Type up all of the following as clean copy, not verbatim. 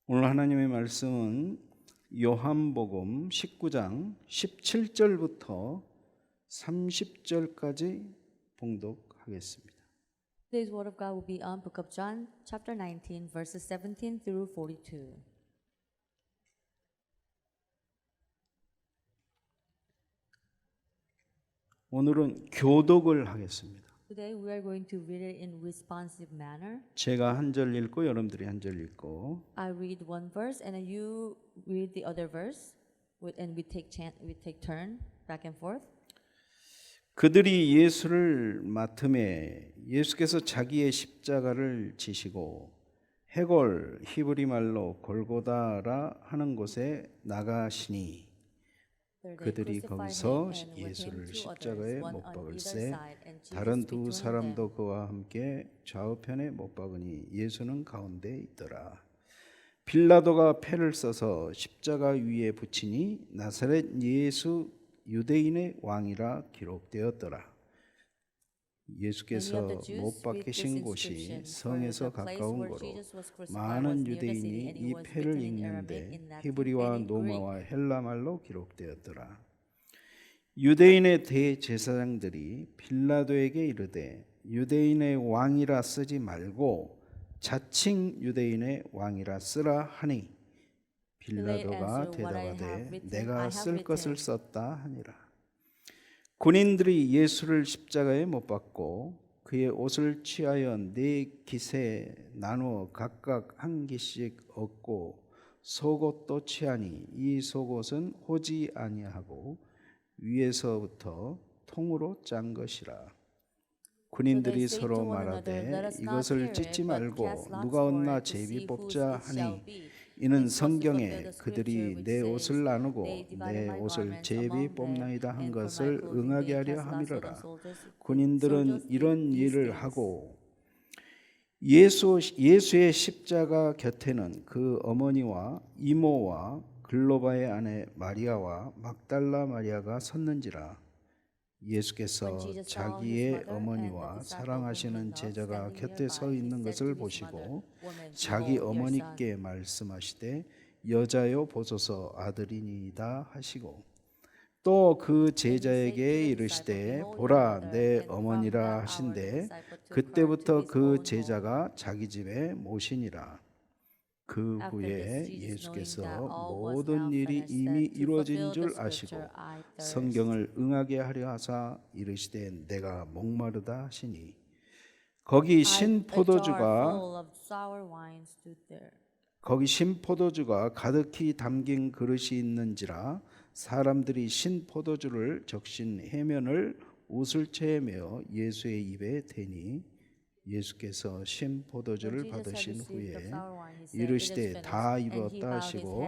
오늘 하나님의 말씀은 요한복음 19장 17절부터 30절까지 봉독하겠습니다. Today's word of God will be on Book of John, chapter 19, verses 17 through 42. 오늘은 교독을 하겠습니다. Today we are going to read it in responsive manner. 제가 한 절 읽고 여러분들이 한 절 읽고 I read one verse and then you read the other verse, and we take turn back and forth. 그들이 예수를 맡음에 예수께서 자기의 십자가를 지시고 해골 히브리 말로 골고다라 하는 곳에 나가시니 그들이 거기서 예수를 십자가에 못 박을세 다른 두 사람도 그와 함께 좌우편에 못 박으니 예수는 가운데 있더라. 빌라도가 패를 써서 십자가 위에 붙이니 나사렛 예수 유대인의 왕이라 기록되었더라. 예수께서 못 박히신 곳이 성에서 가까운 거로 많은 유대인이 이 패를 읽는데 히브리와 노마와 헬라 말로 기록되었더라. 유대인의 대제사장들이 빌라도에게 이르되 유대인의 왕이라 쓰지 말고 자칭 유대인의 왕이라 쓰라 하니 빌라도가 대답하되 내가 쓸 것을 썼다 하니라. 군인들이 예수를 십자가에 못 박고 그의 옷을 취하여 네 깃에 나누어 각각 한 깃씩 얻고 속옷도 취하니 이 속옷은 호지 아니하고 위에서부터 통으로 짠 것이라. 군인들이 서로 말하되 이것을 찢지 말고 누가 얻나 제비 뽑자 하니 이는 성경에 그들이 내 옷을 나누고 내 옷을 제비 뽑나이다 한 것을 응하게 하려 함이로라. 군인들은 이런 일을 하고 예수의 십자가 곁에는 그 어머니와 이모와 글로바의 아내 마리아와 막달라 마리아가 섰는지라. 예수께서 자기의 어머니와 사랑하시는 제자가 곁에 서 있는 것을 보시고 자기 어머니께 말씀하시되 여자여 보소서 아들이니이다 하시고 또 그 제자에게 이르시되 보라 내 어머니라 하신대 그때부터 그 제자가 자기 집에 모시니라. 그 후에 예수께서 모든 일이 이미 이루어진 줄 아시고 성경을 응하게 하려 하사 이르시되 내가 목마르다 하시니 거기 신 포도주가 가득히 담긴 그릇이 있는지라 사람들이 신 포도주를 적신 해면을 웃을채에 메어 예수의 입에 대니 예수께서 신 포도주를 받으신 후에 이르시되 다 이루었다 하시고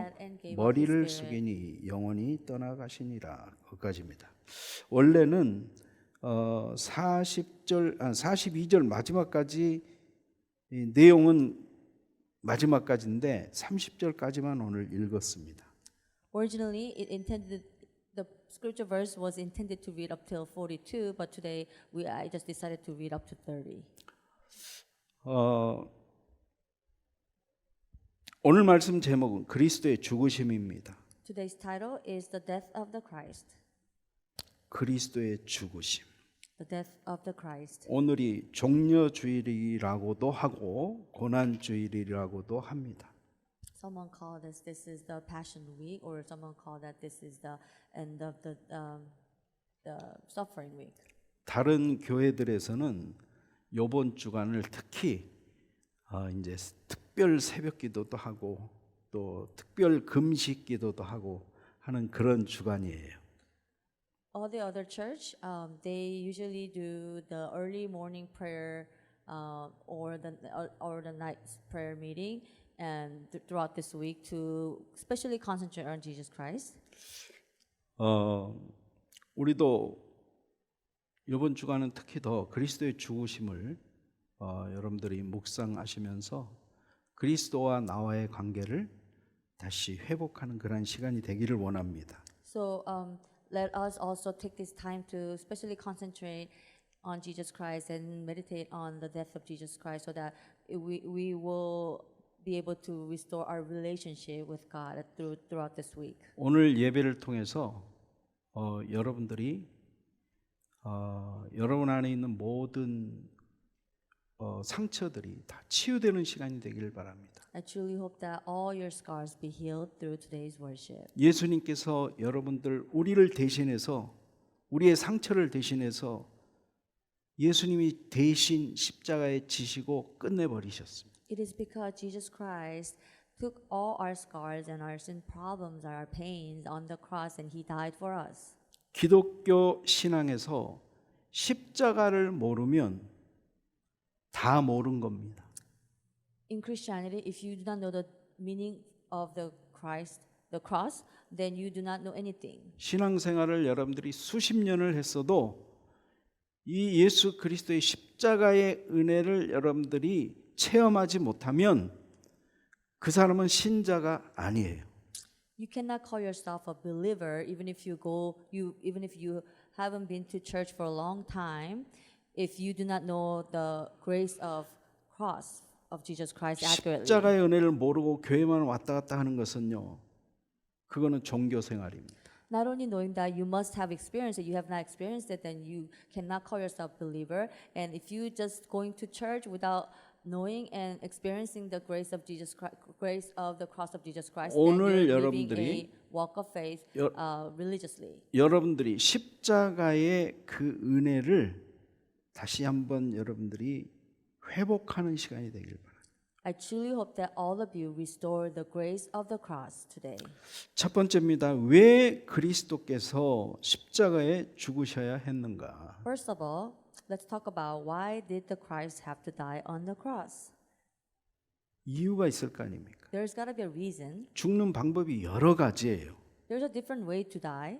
머리를 숙이니 영원히 떠나가시니라. 거기까지입니다. 원래는 42절 마지막까지 내용은 마지막까지인데 30절까지만 오늘 읽었습니다. Originally, the scripture verse was intended to read up till 42, but today I just decided to read up to 30. 오늘 말씀 제목은 그리스도의 죽으심입니다. Today's title is The Death of the Christ. 그리스도의 죽으심. The Death of the Christ. 오늘이 종려주일이라고도 하고 고난주일이라고도 합니다. Someone called this is the Passion Week, or someone called that this is the end of the Suffering Week. 다른 교회들에서는 이번 주간을 특히 이제 특별 새벽기도도 하고 또 특별 금식기도도 하고 하는 그런 주간이에요. All the other church, they usually do the early morning prayer or the night prayer meeting, and throughout this week to especially concentrate on Jesus Christ. 우리도 이번 주간은 특히 더 그리스도의 죽으심을 여러분들이 묵상하시면서 그리스도와 나와의 관계를 다시 회복하는 그런 시간이 되기를 원합니다. So let us also take this time to especially concentrate on Jesus Christ and meditate on the death of Jesus Christ, so that we will be able to restore our relationship with God throughout this week. 오늘 예배를 통해서 여러분들이 여러분 안에 있는 모든 상처들이 다 치유되는 시간이 되기를 바랍니다. I truly hope that all your scars be healed through today's worship. 예수님께서 여러분들 우리를 대신해서 우리의 상처를 대신해서 예수님이 대신 십자가에 지시고 끝내버리셨습니다. It is because Jesus Christ took all our scars and our sin problems, our pains on the cross, and He died for us. 기독교 신앙에서 십자가를 모르면 다 모른 겁니다. In Christianity, if you do not know the meaning of the cross, then you do not know anything. 신앙생활을 여러분들이 수십 년을 했어도 이 예수 그리스도의 십자가의 은혜를 여러분들이 체험하지 못하면 그 사람은 신자가 아니에요. You cannot call yourself a believer even if you haven't been to church for a long time, if you do not know the grace of cross of Jesus Christ accurately. 십자가의 은혜를 모르고 교회만 왔다 갔다 하는 것은요, 그거는 종교 생활입니다. Not only knowing that you must have experienced it, you have not experienced it, then you cannot call yourself believer. And if you just going to church without knowing and experiencing the grace of Jesus Christ, grace of the cross of Jesus Christ, then 오늘 you're living 여러분들이 a walk of faith religiously. 여러분들이 십자가의 그 은혜를 다시 한번 여러분들이 회복하는 시간이 되길 바랍니다. I truly hope that all of you restore the grace of the cross today. 첫 번째입니다. 왜 그리스도께서 십자가에 죽으셔야 했는가? First of all, let's talk about why did the Christ have to die on the cross? 이유가 있을 거 아닙니까? There's got to be a reason. 죽는 방법이 여러 가지예요. There's a different way to die.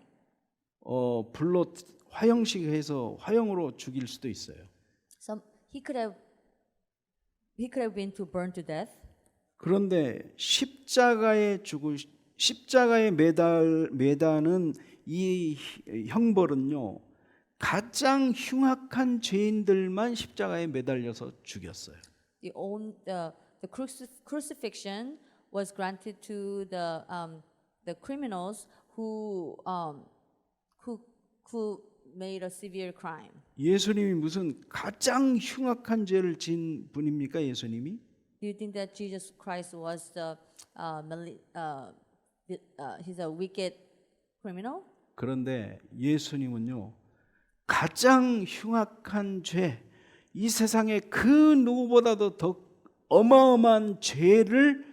불로 화형식 해서 화형으로 죽일 수도 있어요. He could have been to burn to death. 그런데 십자가에 매다는 이 형벌은요, 가장 흉악한 죄인들만 십자가에 매달려서 죽였어요. The crucifixion was granted to the criminals who made a severe crime. 예수님이 무슨 가장 흉악한 죄를 지은 분입니까? 예수님이? Do you think that Jesus Christ was he's a wicked criminal? 그런데 예수님은요, 가장 흉악한 죄, 이 세상에 그 누구보다도 더 어마어마한 죄를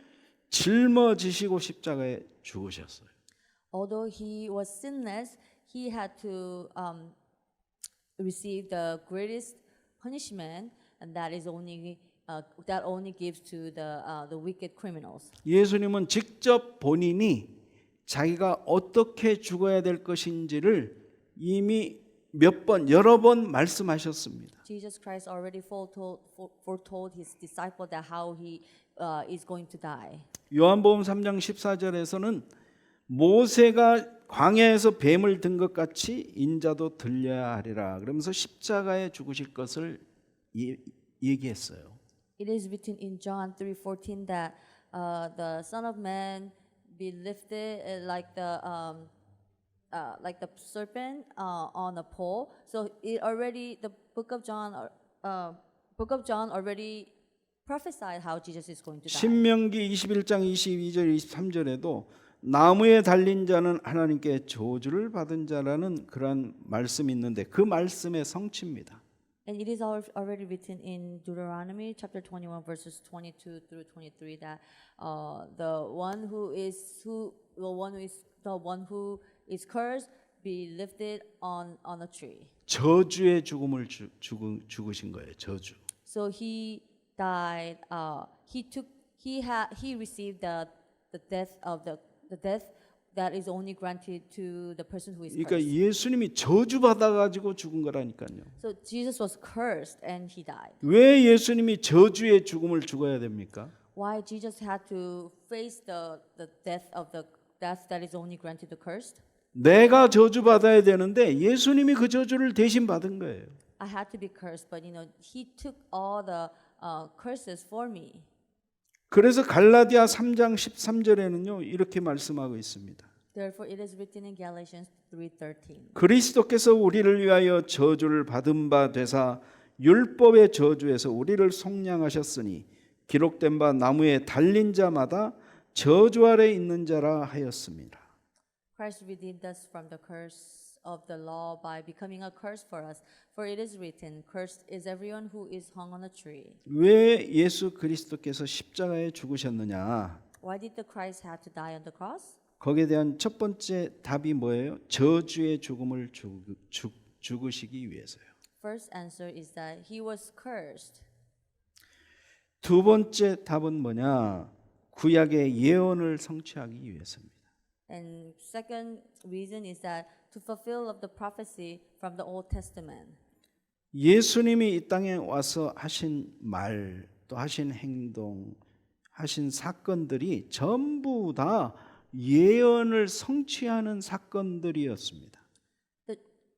짊어지시고 십자가에 죽으셨어요. Although he was sinless, he had to receive the greatest punishment, and that only gives to the wicked criminals. 예수님은 직접 본인이 자기가 어떻게 죽어야 될 것인지를 이미 여러 번 말씀하셨습니다. Jesus Christ already foretold his disciple that how he is going to die. 요한복음 3장 14절에서는 모세가 광야에서 뱀을 든 것 같이 인자도 들려야 하리라. 그러면서 십자가에 죽으실 것을 얘기했어요. It is written in John 3:14 that the Son of Man be lifted like the serpent on a pole. So the book of John already prophesied how Jesus is going to die. 신명기 21장 22절 23절에도 나무에 달린 자는 하나님께 저주를 받은 자라는 그런 말씀이 있는데 그 말씀의 성취입니다. And it is already written in Deuteronomy chapter 21 verses 22 through 23 that the one who is cursed be lifted on a tree. 저주의 죽음을 죽으신 거예요. 저주. So he died. He received the death that is only granted to the person who is 그러니까 cursed. 예수님이 저주 받아가지고 죽은 거라니까요. So Jesus was cursed and he died. 왜 예수님이 저주의 죽음을 죽어야 됩니까? Why Jesus had to face the death that is only granted to the cursed? 내가 저주 받아야 되는데 예수님이 그 저주를 대신 받은 거예요. I had to be cursed, but he took all the curses for me. 그래서 갈라디아 3장 13절에는요 이렇게 말씀하고 있습니다. Therefore it is written in Galatians 3:13. 그리스도께서 우리를 위하여 저주를 받은 바 되사 율법의 저주에서 우리를 속량하셨으니 기록된 바 나무에 달린 자마다 저주 아래 있는 자라 하였습니다. Christ redeemed us from the curse of the law by becoming a curse for us. For it is written, cursed is everyone who is hung on a tree. 왜 예수 그리스도께서 십자가에 죽으셨느냐? Why did the Christ have to die on the cross? 거기에 대한 첫 번째 답이 뭐예요? 저주의 죽음을 죽으시기 위해서요. First answer is that he was cursed. 두 번째 답은 뭐냐? 구약의 예언을 성취하기 위해서입니다. And second reason is that to fulfill of the prophecy from the Old Testament. 예수님이 이 땅에 와서 하신 말, 또 하신 행동, 하신 사건들이 전부 다 예언을 성취하는 사건들이었습니다.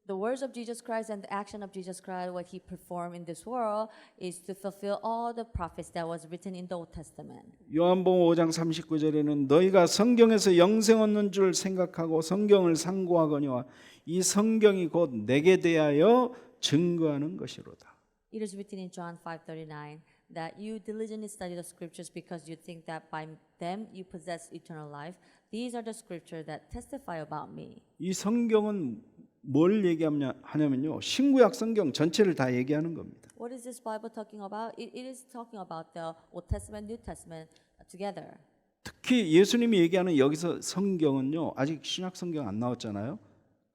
The words of Jesus Christ and the action of Jesus Christ, what he performed in this world, is to fulfill all the prophets that was written in the Old Testament. 요한복음 5장 39절에는 너희가 성경에서 영생 얻는 줄 생각하고 성경을 상고하거니와 이 성경이 곧 내게 대하여 증거하는 것이로다. It is written in John 5:39 that you diligently study the scriptures because you think that by them you possess eternal life. These are the scriptures that testify about me. 이 성경은 뭘 얘기하냐면요. 신구약 성경 전체를 다 얘기하는 겁니다. What is this Bible talking about? It is talking about the Old Testament, New Testament together. 특히 예수님이 얘기하는 여기서 성경은요. 아직 신약 성경 안 나왔잖아요.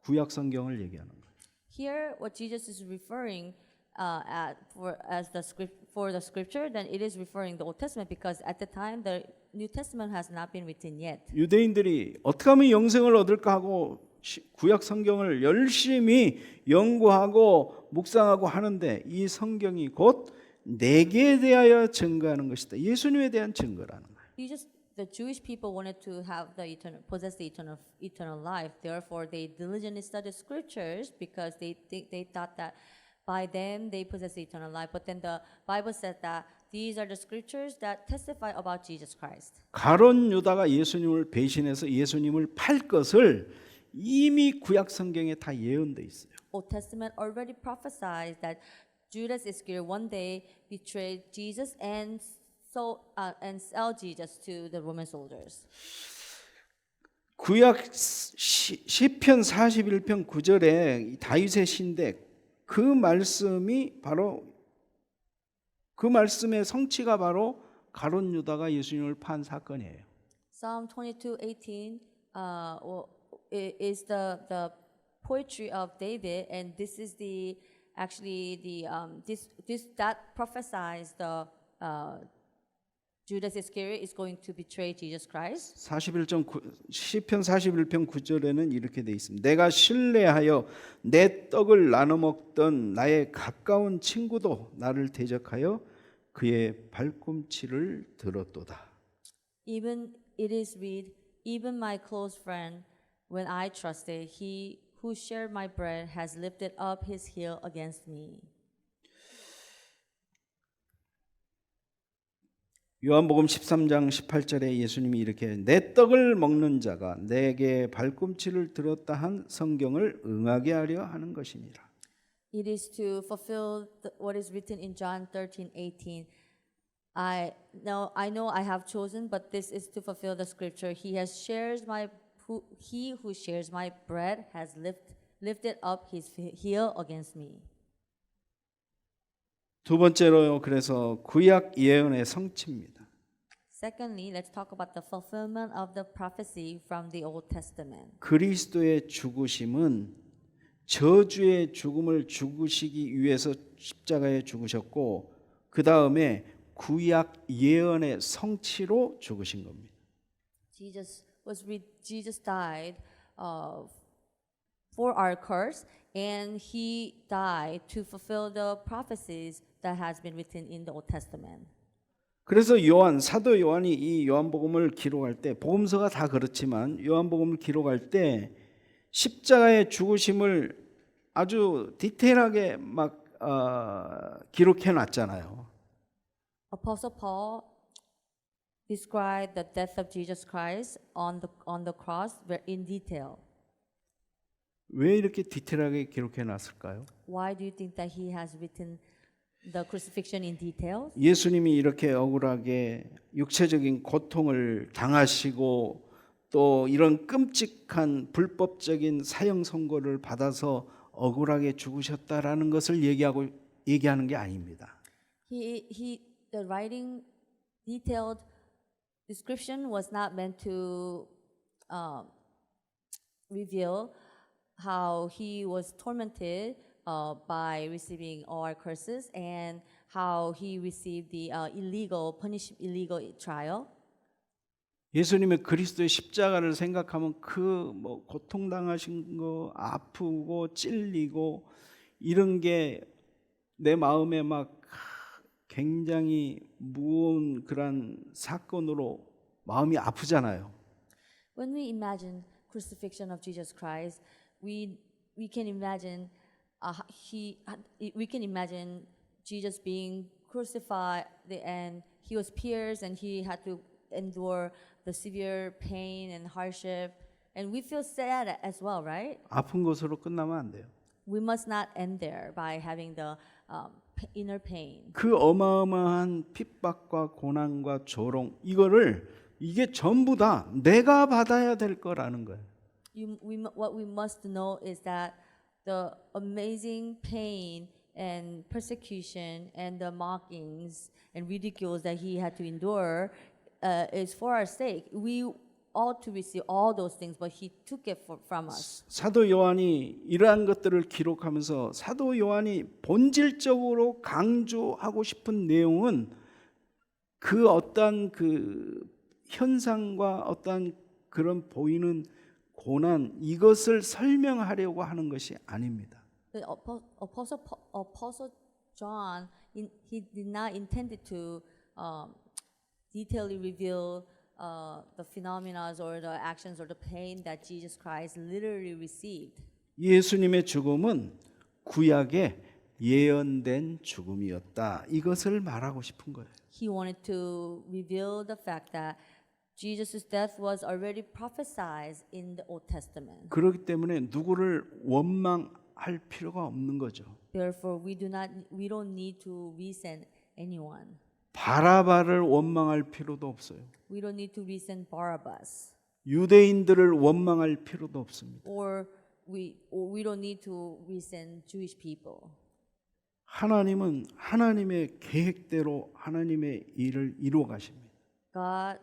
구약 성경을 얘기하는 거예요. Here, what Jesus is referring for the scripture, then it is referring the Old Testament because at the time the New Testament has not been written yet. 유대인들이 어떻게 하면 영생을 얻을까 하고 구약 성경을 열심히 연구하고 묵상하고 하는데 이 성경이 곧 내게 대하여 증거하는 것이다. 예수님에 대한 증거라는 거예요. The Jewish people wanted to have possess the eternal life. Therefore, they diligently studied scriptures because they thought that by them they possess the eternal life. But then the Bible said that these are the scriptures that testify about Jesus Christ. 가룟 유다가 예수님을 배신해서 예수님을 팔 것을 이미 구약 성경에 다 예언돼 있어요. Old Testament already prophesied that Judas Iscariot one day betrayed Jesus and sell Jesus to the Roman soldiers. 구약 시편 41편 9절에 다윗의 시인데 그 말씀이 바로 그 말씀의 성취가 바로 가룟 유다가 예수님을 판 사건이에요. Psalm 22:18 is the poetry of David, and this is that prophesies the Judas Iscariot is going to betray Jesus Christ. 시편 41편 9절에는 이렇게 돼 있습니다. 내가 신뢰하여 내 떡을 나눠 먹던 나의 가까운 친구도 나를 대적하여 그의 발꿈치를 들었도다. Even it is read, even my close friend, when I trusted, he who shared my bread has lifted up his heel against me. 요한복음 13장 18절에 예수님이 이렇게 내 떡을 먹는 자가 내게 발꿈치를 들었다 한 성경을 응하게 하려 하는 것이니라. It is to fulfill what is written in John 13:18. I know I have chosen, but this is to fulfill the scripture. He who shares my bread has lifted up his heel against me. 두 번째로 그래서 구약 예언의 성취입니다. Secondly, let's talk about the fulfillment of the prophecy from the Old Testament. 그리스도의 죽으심은 저주의 죽음을 죽으시기 위해서 십자가에 죽으셨고 그 다음에 구약 예언의 성취로 죽으신 겁니다. Jesus died for our curse, and he died to fulfill the prophecies that has been written in the Old Testament. 그래서 사도 요한이 이 요한복음을 기록할 때 복음서가 다 그렇지만 요한복음을 기록할 때 십자가의 죽으심을 아주 디테일하게 막 기록해 놨잖아요. Apostle Paul describe the death of Jesus Christ on the cross in detail. 왜 이렇게 디테일하게 기록해 놨을까요? Why do you think that he has written the crucifixion in detail? 예수님이 이렇게 억울하게 육체적인 고통을 당하시고 또 이런 끔찍한 불법적인 사형 선고를 받아서 억울하게 죽으셨다라는 것을 얘기하는 게 아닙니다. The writing detailed description was not meant to reveal how he was tormented by receiving all curses and how he received the illegal trial. 예수님의 그리스도의 십자가를 생각하면 그 뭐 고통당하신 거, 아프고 찔리고 이런 게 내 마음에 막 굉장히 무거운 그런 사건으로 마음이 아프잖아요. When we imagine crucifixion of Jesus Christ, we can imagine we can imagine Jesus being crucified and he was pierced and he had to endure the severe pain and hardship, and we feel sad as well, right? 아픈 것으로 끝나면 안 돼요. We must not end there by having the inner pain. 그 어마어마한 핍박과 고난과 조롱 이게 전부 다 내가 받아야 될 거라는 거예요. What we must know is that the amazing pain and persecution and the mockings and ridicules that he had to endure is for our sake. We ought to receive all those things, but he took it from us. 사도 요한이 이러한 것들을 기록하면서 사도 요한이 본질적으로 강조하고 싶은 내용은 그 어떤 그 현상과 어떤 그런 보이는 고난 이것을 설명하려고 하는 것이 아닙니다. The Apostle John, he did not intend to detailedly reveal the phenomena or the actions or the pain that Jesus Christ literally received. 예수님의 죽음은 구약의 예언된 죽음이었다. 이것을 말하고 싶은 거예요. He wanted to reveal the fact that Jesus' death was already prophesied in the Old Testament. 그렇기 때문에 누구를 원망할 필요가 없는 거죠. Therefore, we don't need to resent anyone. 바라바를 원망할 필요도 없어요. We don't need to resent Barabbas. 유대인들을 원망할 필요도 없습니다. Or we don't need to resent Jewish people. 하나님은 하나님의 계획대로 하나님의 일을 이루어 가십니다. God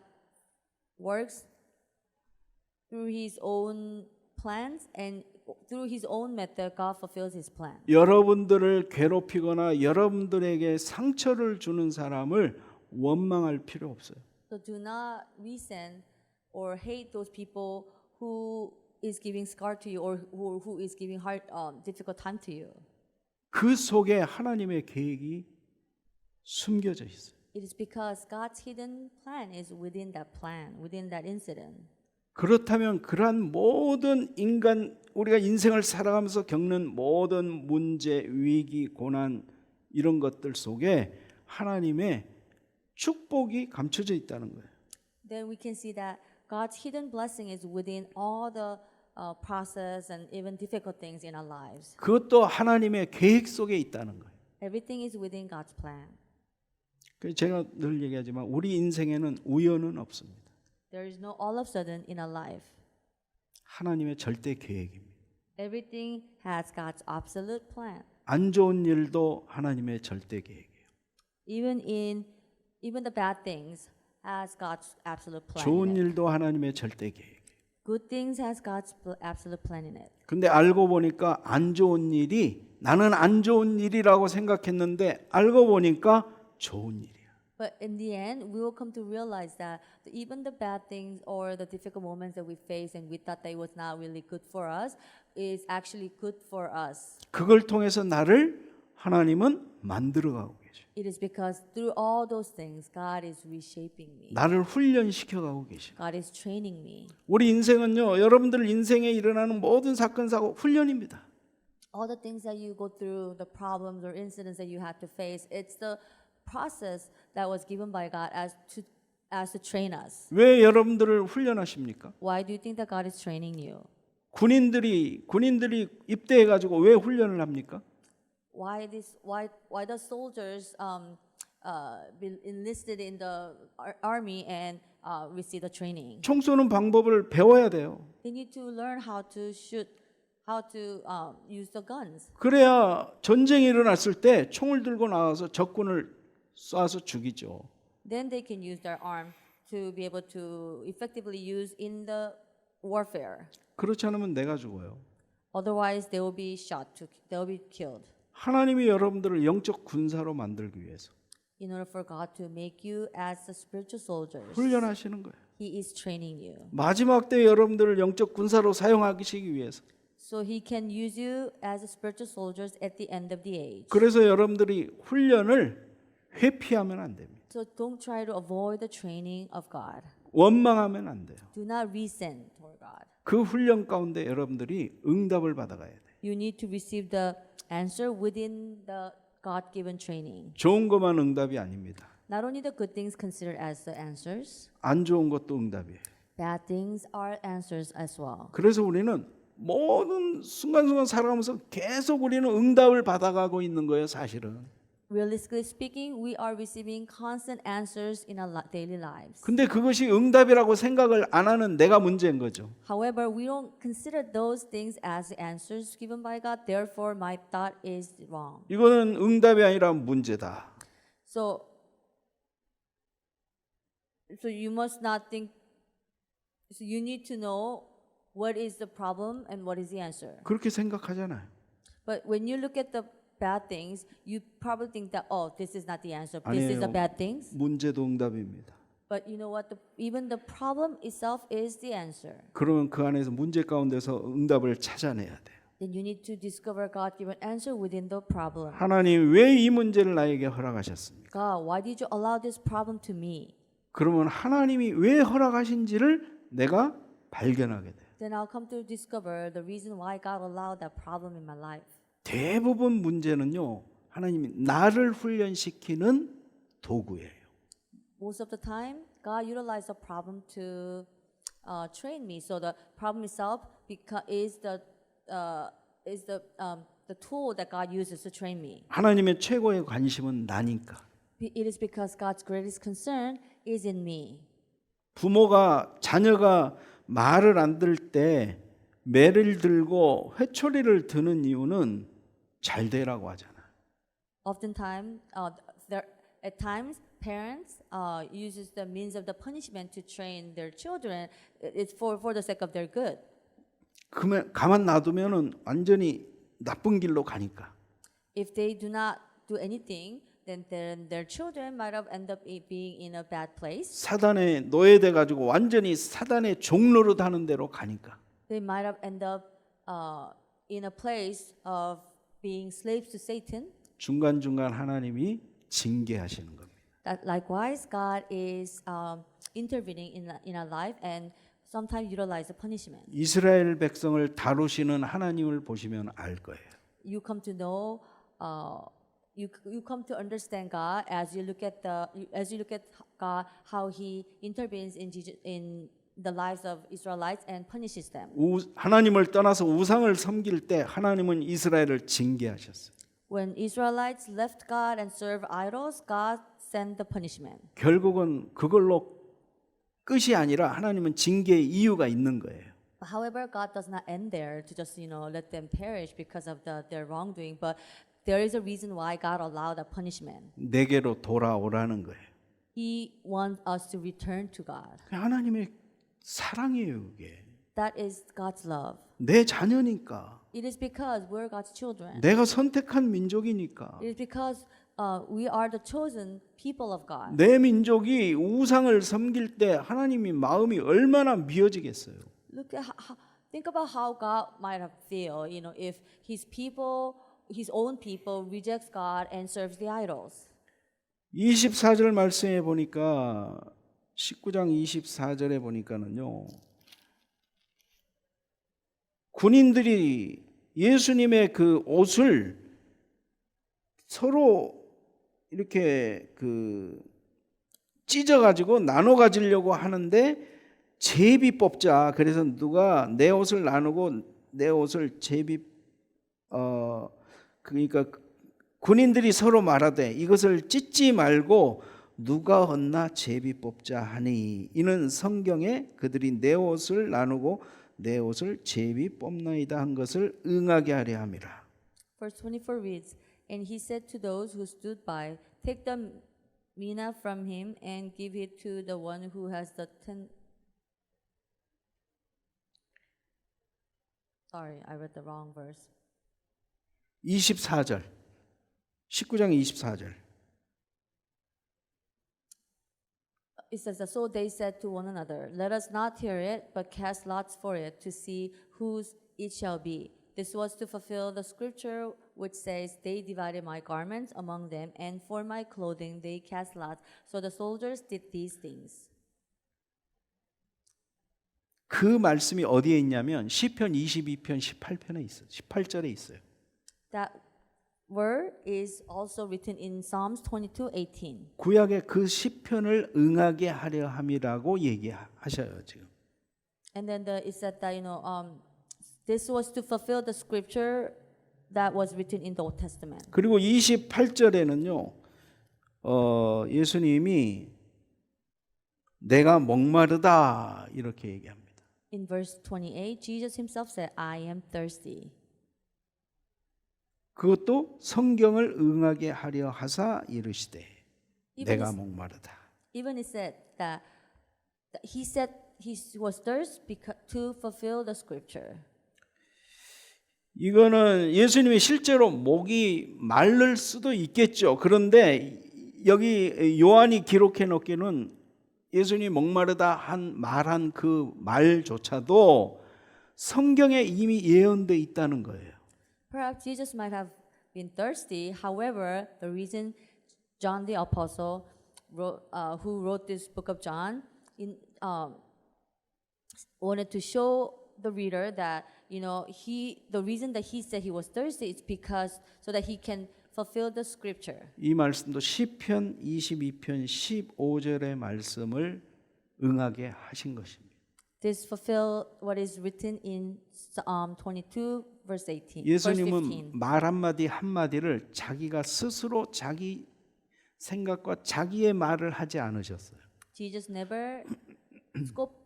works through his own plans and through his own method God fulfills his plan. 여러분들을 괴롭히거나 여러분들에게 상처를 주는 사람을 원망할 필요 없어요. So do not resent or hate those people who is giving scar to you or who is giving hard difficult time to you. 그 속에 하나님의 계획이 숨겨져 있어요. It is because God's hidden plan is within that plan, within that incident. 그렇다면 그러한 모든 우리가 인생을 살아가면서 겪는 모든 문제, 위기, 고난 이런 것들 속에 하나님의 축복이 감춰져 있다는 거예요. Then we can see that God's hidden blessing is within all the process and even difficult things in our lives. 그것도 하나님의 계획 속에 있다는 거예요. Everything is within God's plan. 제가 늘 얘기하지만 우리 인생에는 우연은 없습니다. There is no all of a sudden in our life. 하나님의 절대 계획입니다. Everything has God's absolute plan. 안 좋은 일도 하나님의 절대 계획이에요. Even the bad things has God's absolute plan. 좋은 in it. 일도 하나님의 절대 계획이에요. Good things has God's absolute plan in it. 근데 알고 보니까 안 좋은 일이 나는 안 좋은 일이라고 생각했는데 알고 보니까 좋은 일이야. But in the end, we will come to realize that even the bad things or the difficult moments that we face and we thought that it was not really good for us is actually good for us. 그걸 통해서 나를 하나님은 만들어가고 계셔. It is because through all those things, God is reshaping me. 나를 훈련시켜가고 계셔. God is training me. 우리 인생은요, 여러분들 인생에 일어나는 모든 사건 사고 훈련입니다. All the things that you go through, the problems or incidents that you had to face, it's the process that was given by God as to train us. 왜 여러분들을 훈련하십니까? Why do you think that God is training you? 군인들이 입대해 가지고 왜 훈련을 합니까? Why the soldiers be enlisted in the army and receive the training? 총 쏘는 방법을 배워야 돼요. They need to learn how to shoot, how to use the guns. 그래야 전쟁이 일어났을 때 총을 들고 나와서 적군을 쏴서 죽이죠. Then they can use their arm to be able to effectively use in the warfare. 그렇지 않으면 내가 죽어요. Otherwise, they will be shot. They will be killed. 하나님이 여러분들을 영적 군사로 만들기 위해서 In order for God to make you as a spiritual soldiers, 훈련하시는 거예요. He is training you. 마지막 때 여러분들을 영적 군사로 사용하시기 위해서. So He can use you as a spiritual soldiers at the end of the age. 그래서 여러분들이 훈련을 회피하면 안 됩니다. So don't try to avoid the training of God. 원망하면 안 돼요. Do not resent toward God. 그 훈련 가운데 여러분들이 응답을 받아가야 돼요. You need to receive the answer within the God-given training. 좋은 것만 응답이 아닙니다. Not only the good things considered as the answers, 안 좋은 것도 응답이에요. bad things are answers as well. 그래서 우리는 모든 순간순간 살아가면서 계속 우리는 응답을 받아가고 있는 거예요, 사실은. Realistically speaking, we are receiving constant answers in our daily lives. 근데 그것이 응답이라고 생각을 안 하는 내가 문제인 거죠. However, we don't consider those things as answers given by God. Therefore, my thought is wrong. 이거는 응답이 아니라 문제다. So you must not think. So you need to know what is the problem and what is the answer. 그렇게 생각하잖아요. But when you look at the bad things, you probably think that, oh, this is not the answer. This is the 아니에요. bad things. 문제도 응답입니다. But you know what? Even the problem itself is the answer. 그러면 그 안에서 문제 가운데서 응답을 찾아내야 돼요. Then you need to discover God-given answer within the problem. 하나님 왜 이 문제를 나에게 허락하셨습니까? God, why did you allow this problem to me? 그러면 하나님이 왜 허락하신지를 내가 발견하게 돼요. Then I'll come to discover the reason why God allowed that problem in my life. 대부분 문제는요, 하나님이 나를 훈련시키는 도구예요. Most of the time, God utilized the problem to train me. So the problem itself is the tool that God uses to train me. 하나님의 최고의 관심은 나니까. It is because God's greatest concern is in me. 자녀가 말을 안 들을 때 매를 들고 회초리를 드는 이유는 잘 되라고 하잖아. Oftentimes, at times, parents uses the means of the punishment to train their children. It's for the sake of their good. 그러면 가만 놔두면은 완전히 나쁜 길로 가니까. If they do not do anything, then their children might have end up being in a bad place. 사단에 노예돼 가지고 완전히 사단의 종로로 하는 대로 가니까. They might have end up in a place of being slaves to Satan. 중간중간 하나님이 징계하시는 겁니다. That likewise, God is intervening in our life and sometimes utilize the punishment. 이스라엘 백성을 다루시는 하나님을 보시면 알 거예요. You come to know, you come to understand God as you look at God, how He intervenes in the lives of Israelites and punishes them. 하나님을 떠나서 우상을 섬길 때 하나님은 이스라엘을 징계하셨어요. When Israelites left God and served idols, God sent the punishment. 결국은 그걸로 끝이 아니라 하나님은 징계의 이유가 있는 거예요. However, God does not end there to just let them perish because of their wrongdoing, but there is a reason why God allowed that punishment. 내게로 돌아오라는 거예요. He wants us to return to God. 하나님의 사랑이에요, 그게. That is God's love. 내 자녀니까. It is because we're God's children. 내가 선택한 민족이니까. It is because we are the chosen people of God. 내 민족이 우상을 섬길 때 하나님이 마음이 얼마나 미어지겠어요. Look at think about how God might have feel, if His people, His own people, rejects God and serves the idols. 24절 말씀에 보니까 19장 24절에 보니까는요. 군인들이 예수님의 그 옷을 서로 이렇게 찢어가지고 나눠 가지려고 하는데 제비 뽑자. 그래서 누가 내 옷을 나누고 내 옷을 그러니까 군인들이 서로 말하되 이것을 찢지 말고 누가 얻나 제비 뽑자 하니 이는 성경에 그들이 내 옷을 나누고 내 옷을 제비 뽑나이다 한 것을 응하게 하려 함이라. Verse 24 reads, And he said to those who stood by, Take the mina from him and give it to the one who has the 10. Sorry, I read the wrong verse. 24절 19장 24절 It says that, So they said to one another, Let us not tear it, but cast lots for it to see whose it shall be. This was to fulfill the scripture which says, They divided my garments among them, and for my clothing they cast lots. So the soldiers did these things. 그 말씀이 어디에 있냐면 시편 22편 18편에 있어요. 18절에 있어요. That word is also written in Psalms 22:18. 구약의 그 시편을 응하게 하려 함이라고 얘기하셔요, 지금. And then it said that this was to fulfill the scripture that was written in the Old Testament. 그리고 28절에는요. 예수님이 내가 목마르다 이렇게 얘기합니다. In verse 28, Jesus himself said, I am thirsty. 그것도 성경을 응하게 하려 하사 이르시되 Even 내가 is- 목마르다. Even it said that he said he was thirsty to fulfill the scripture. 이거는 예수님이 실제로 목이 마를 수도 있겠죠. 그런데 여기 요한이 기록해 놓기는 예수님이 목마르다 말한 그 말조차도 성경에 이미 예언돼 있다는 거예요. Perhaps Jesus might have been thirsty. However, the reason John the Apostle, who wrote this book of John, wanted to show the reader that the reason that he said he was thirsty is because so that he can fulfill the scripture. 이 말씀도 시편 22편 15절의 말씀을 응하게 하신 것입니다. This fulfill what is written in Psalm 22 verse 18. 예수님은 verse 15. 말 한마디 한마디를 자기가 스스로 자기 생각과 자기의 말을 하지 않으셨어요. Jesus never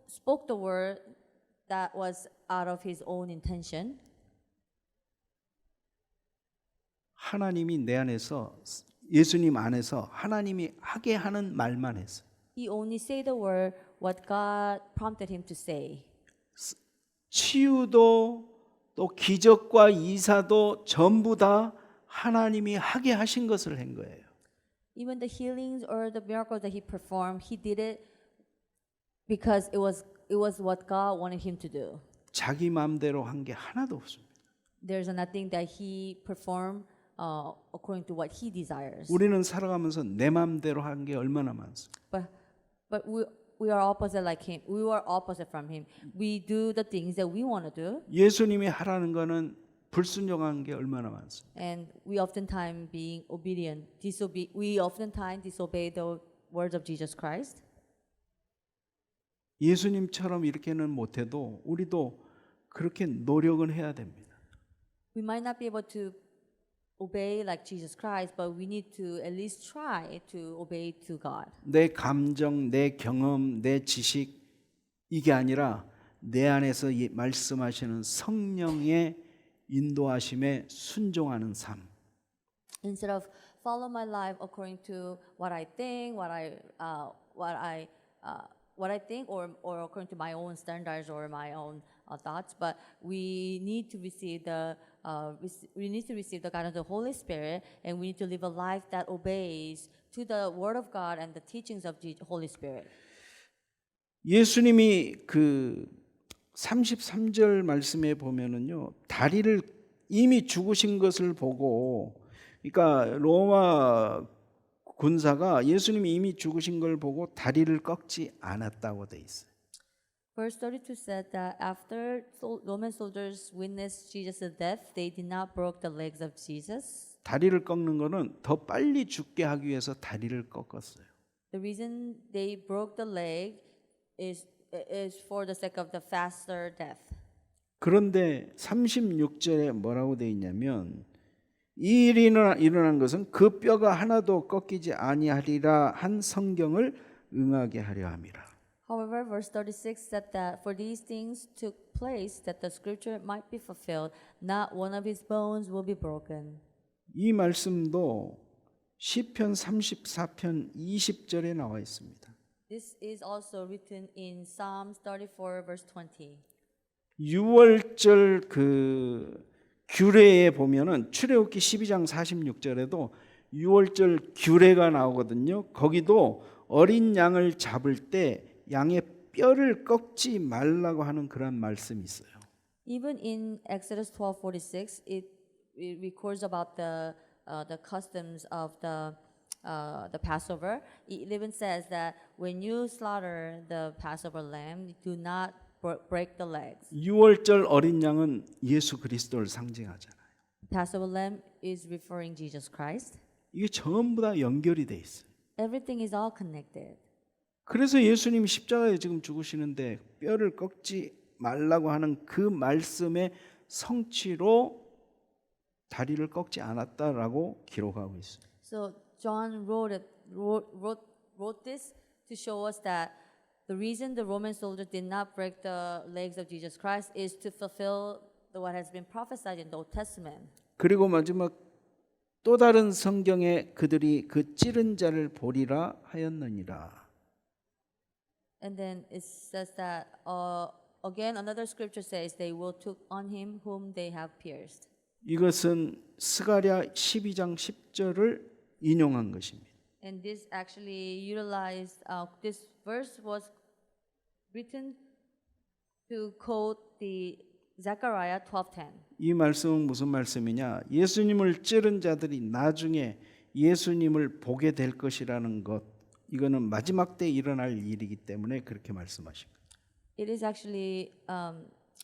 spoke the word that was out of his own intention. 하나님이 내 안에서 예수님 안에서 하나님이 하게 하는 말만 했어요. He only say the word what God prompted him to say. 치유도 또 기적과 이사도 전부 다 하나님이 하게 하신 것을 한 거예요. Even the healings or the miracles that he performed, he did it because it was what God wanted him to do. 자기 마음대로 한 게 하나도 없습니다. There's nothing that he performed according to what he desires. 우리는 살아가면서 내 마음대로 한 게 얼마나 많습니까? But we are opposite like him. We are opposite from him. We do the things that we want to do, 예수님이 하라는 거는 불순종한 게 얼마나 많습니까? and we oftentimes being obedient, we oftentimes disobey the words of Jesus Christ. 예수님처럼 이렇게는 못해도 우리도 그렇게 노력은 해야 됩니다. We might not be able to obey like Jesus Christ, but we need to at least try to obey to God. 내 감정, 내 경험, 내 지식 이게 아니라 내 안에서 말씀하시는 성령의 인도하심에 순종하는 삶. Instead of follow my life according to what I think, what I think, or according to my own standards or my own thoughts, but we need to receive the guidance of the Holy Spirit, and we need to live a life that obeys to the Word of God and the teachings of the Holy Spirit. 예수님이 그 33절 말씀에 보면은요. 다리를 이미 죽으신 것을 보고 그러니까 로마 군사가 예수님이 이미 죽으신 걸 보고 다리를 꺾지 않았다고 돼 있어요. Verse 32 said that after Roman soldiers witnessed Jesus' death, they did not break the legs of Jesus. 다리를 꺾는 거는 더 빨리 죽게 하기 위해서 다리를 꺾었어요. The reason they broke the leg is for the sake of the faster death. 그런데 36절에 뭐라고 돼 있냐면 이 일이 일어난 것은 그 뼈가 하나도 꺾이지 아니하리라 한 성경을 응하게 하려 함이라. However, verse 36 said that for these things took place that the scripture might be fulfilled, not one of his bones will be broken. 이 말씀도 시편 34편 20절에 나와 있습니다. This is also written in Psalms 34 verse 20. 6월절 그 규례에 보면은 출애굽기 12장 46절에도 6월절 규례가 나오거든요. 거기도 어린 양을 잡을 때 양의 뼈를 꺾지 말라고 하는 그런 말씀이 있어요. Even in Exodus 12:46, it records about the customs of the Passover. It even says that when you slaughter the Passover lamb, do not break the legs. 6월절 어린 양은 예수 그리스도를 상징하잖아요. Passover lamb is referring Jesus Christ. 이게 전부 다 연결이 돼 있어요. Everything is all connected. 그래서 예수님이 십자가에 지금 죽으시는데 뼈를 꺾지 말라고 하는 그 말씀의 성취로 다리를 꺾지 않았다라고 기록하고 있어요. So John wrote this to show us that the reason the Roman soldiers did not break the legs of Jesus Christ is to fulfill what has been prophesied in the Old Testament. 그리고 마지막 또 다른 성경에 그들이 그 찌른 자를 보리라 하였느니라. And then it says that again another scripture says they will took on him whom they have pierced. 이것은 스가랴 12장 10절을 인용한 것입니다. And this actually utilized this verse was written to quote the Zechariah 12:10. 이 말씀은 무슨 말씀이냐? 예수님을 찌른 자들이 나중에 예수님을 보게 될 것이라는 것. 이거는 마지막 때 일어날 일이기 때문에 그렇게 말씀하신 거예요. It is actually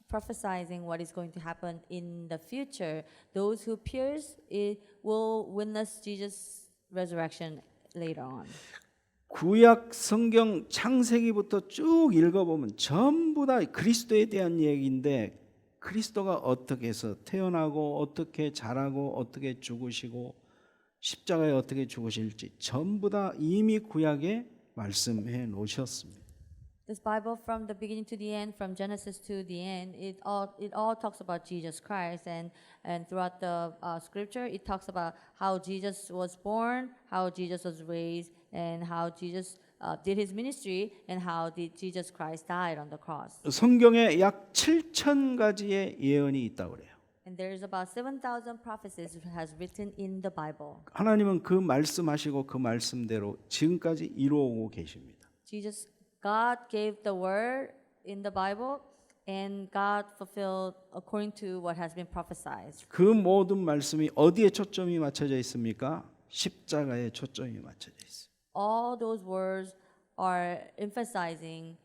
prophesizing what is going to happen in the future. Those who pierce it will witness Jesus' resurrection later on. 구약 성경 창세기부터 쭉 읽어보면 전부 다 그리스도에 대한 얘기인데 그리스도가 어떻게 해서 태어나고 어떻게 자라고 어떻게 죽으시고 십자가에 어떻게 죽으실지 전부 다 이미 구약에 말씀해 놓으셨습니다. This Bible from the beginning to the end, from Genesis to the end, it all talks about Jesus Christ, and throughout the scripture, it talks about how Jesus was born, how Jesus was raised, and how Jesus did his ministry, and how did Jesus Christ died on the cross. 성경에 약 7천 가지의 예언이 있다고 그래요. And there is about 7,000 prophecies has written in the Bible. 하나님은 그 말씀하시고 그 말씀대로 지금까지 이루어오고 계십니다. God gave the word in the Bible, and God fulfilled according to what has been prophesied. 그 모든 말씀이 어디에 초점이 맞춰져 있습니까? 십자가에 초점이 맞춰져 있어요. All those words are emphasizing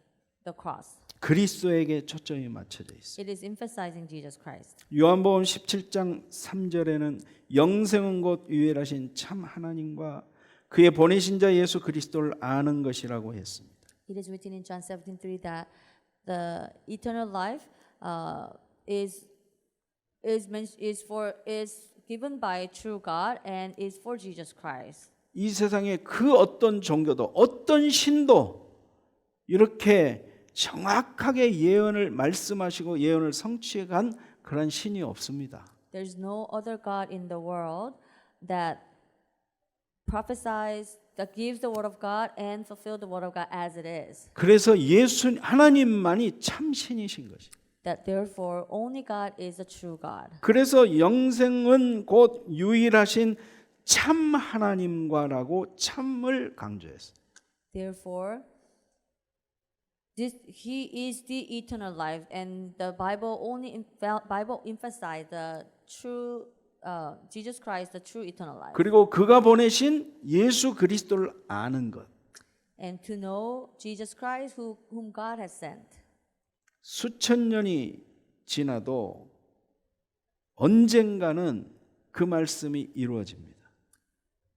the cross. 그리스도에게 초점이 맞춰져 있어요. It is emphasizing Jesus Christ. 요한복음 17장 3절에는 영생은 곧 유일하신 참 하나님과 그의 보내신 자 예수 그리스도를 아는 것이라고 했습니다. It is written in John 17:3 that the eternal life is given by true God and is for Jesus Christ. 이 세상에 그 어떤 종교도 어떤 신도 이렇게 정확하게 예언을 말씀하시고 예언을 성취해 간 그런 신이 없습니다. There's no other God in the world that prophesies, that gives the word of God and fulfill the word of God as it is. 그래서 예수 하나님만이 참 신이신 것이. That therefore only God is the true God. 그래서 영생은 곧 유일하신 참 하나님과라고 참을 강조했어요. Therefore, He is the eternal life, and the Bible emphasized the true Jesus Christ, the true eternal life. 그리고 그가 보내신 예수 그리스도를 아는 것. And to know Jesus Christ, whom God has sent. 수천 년이 지나도 언젠가는 그 말씀이 이루어집니다.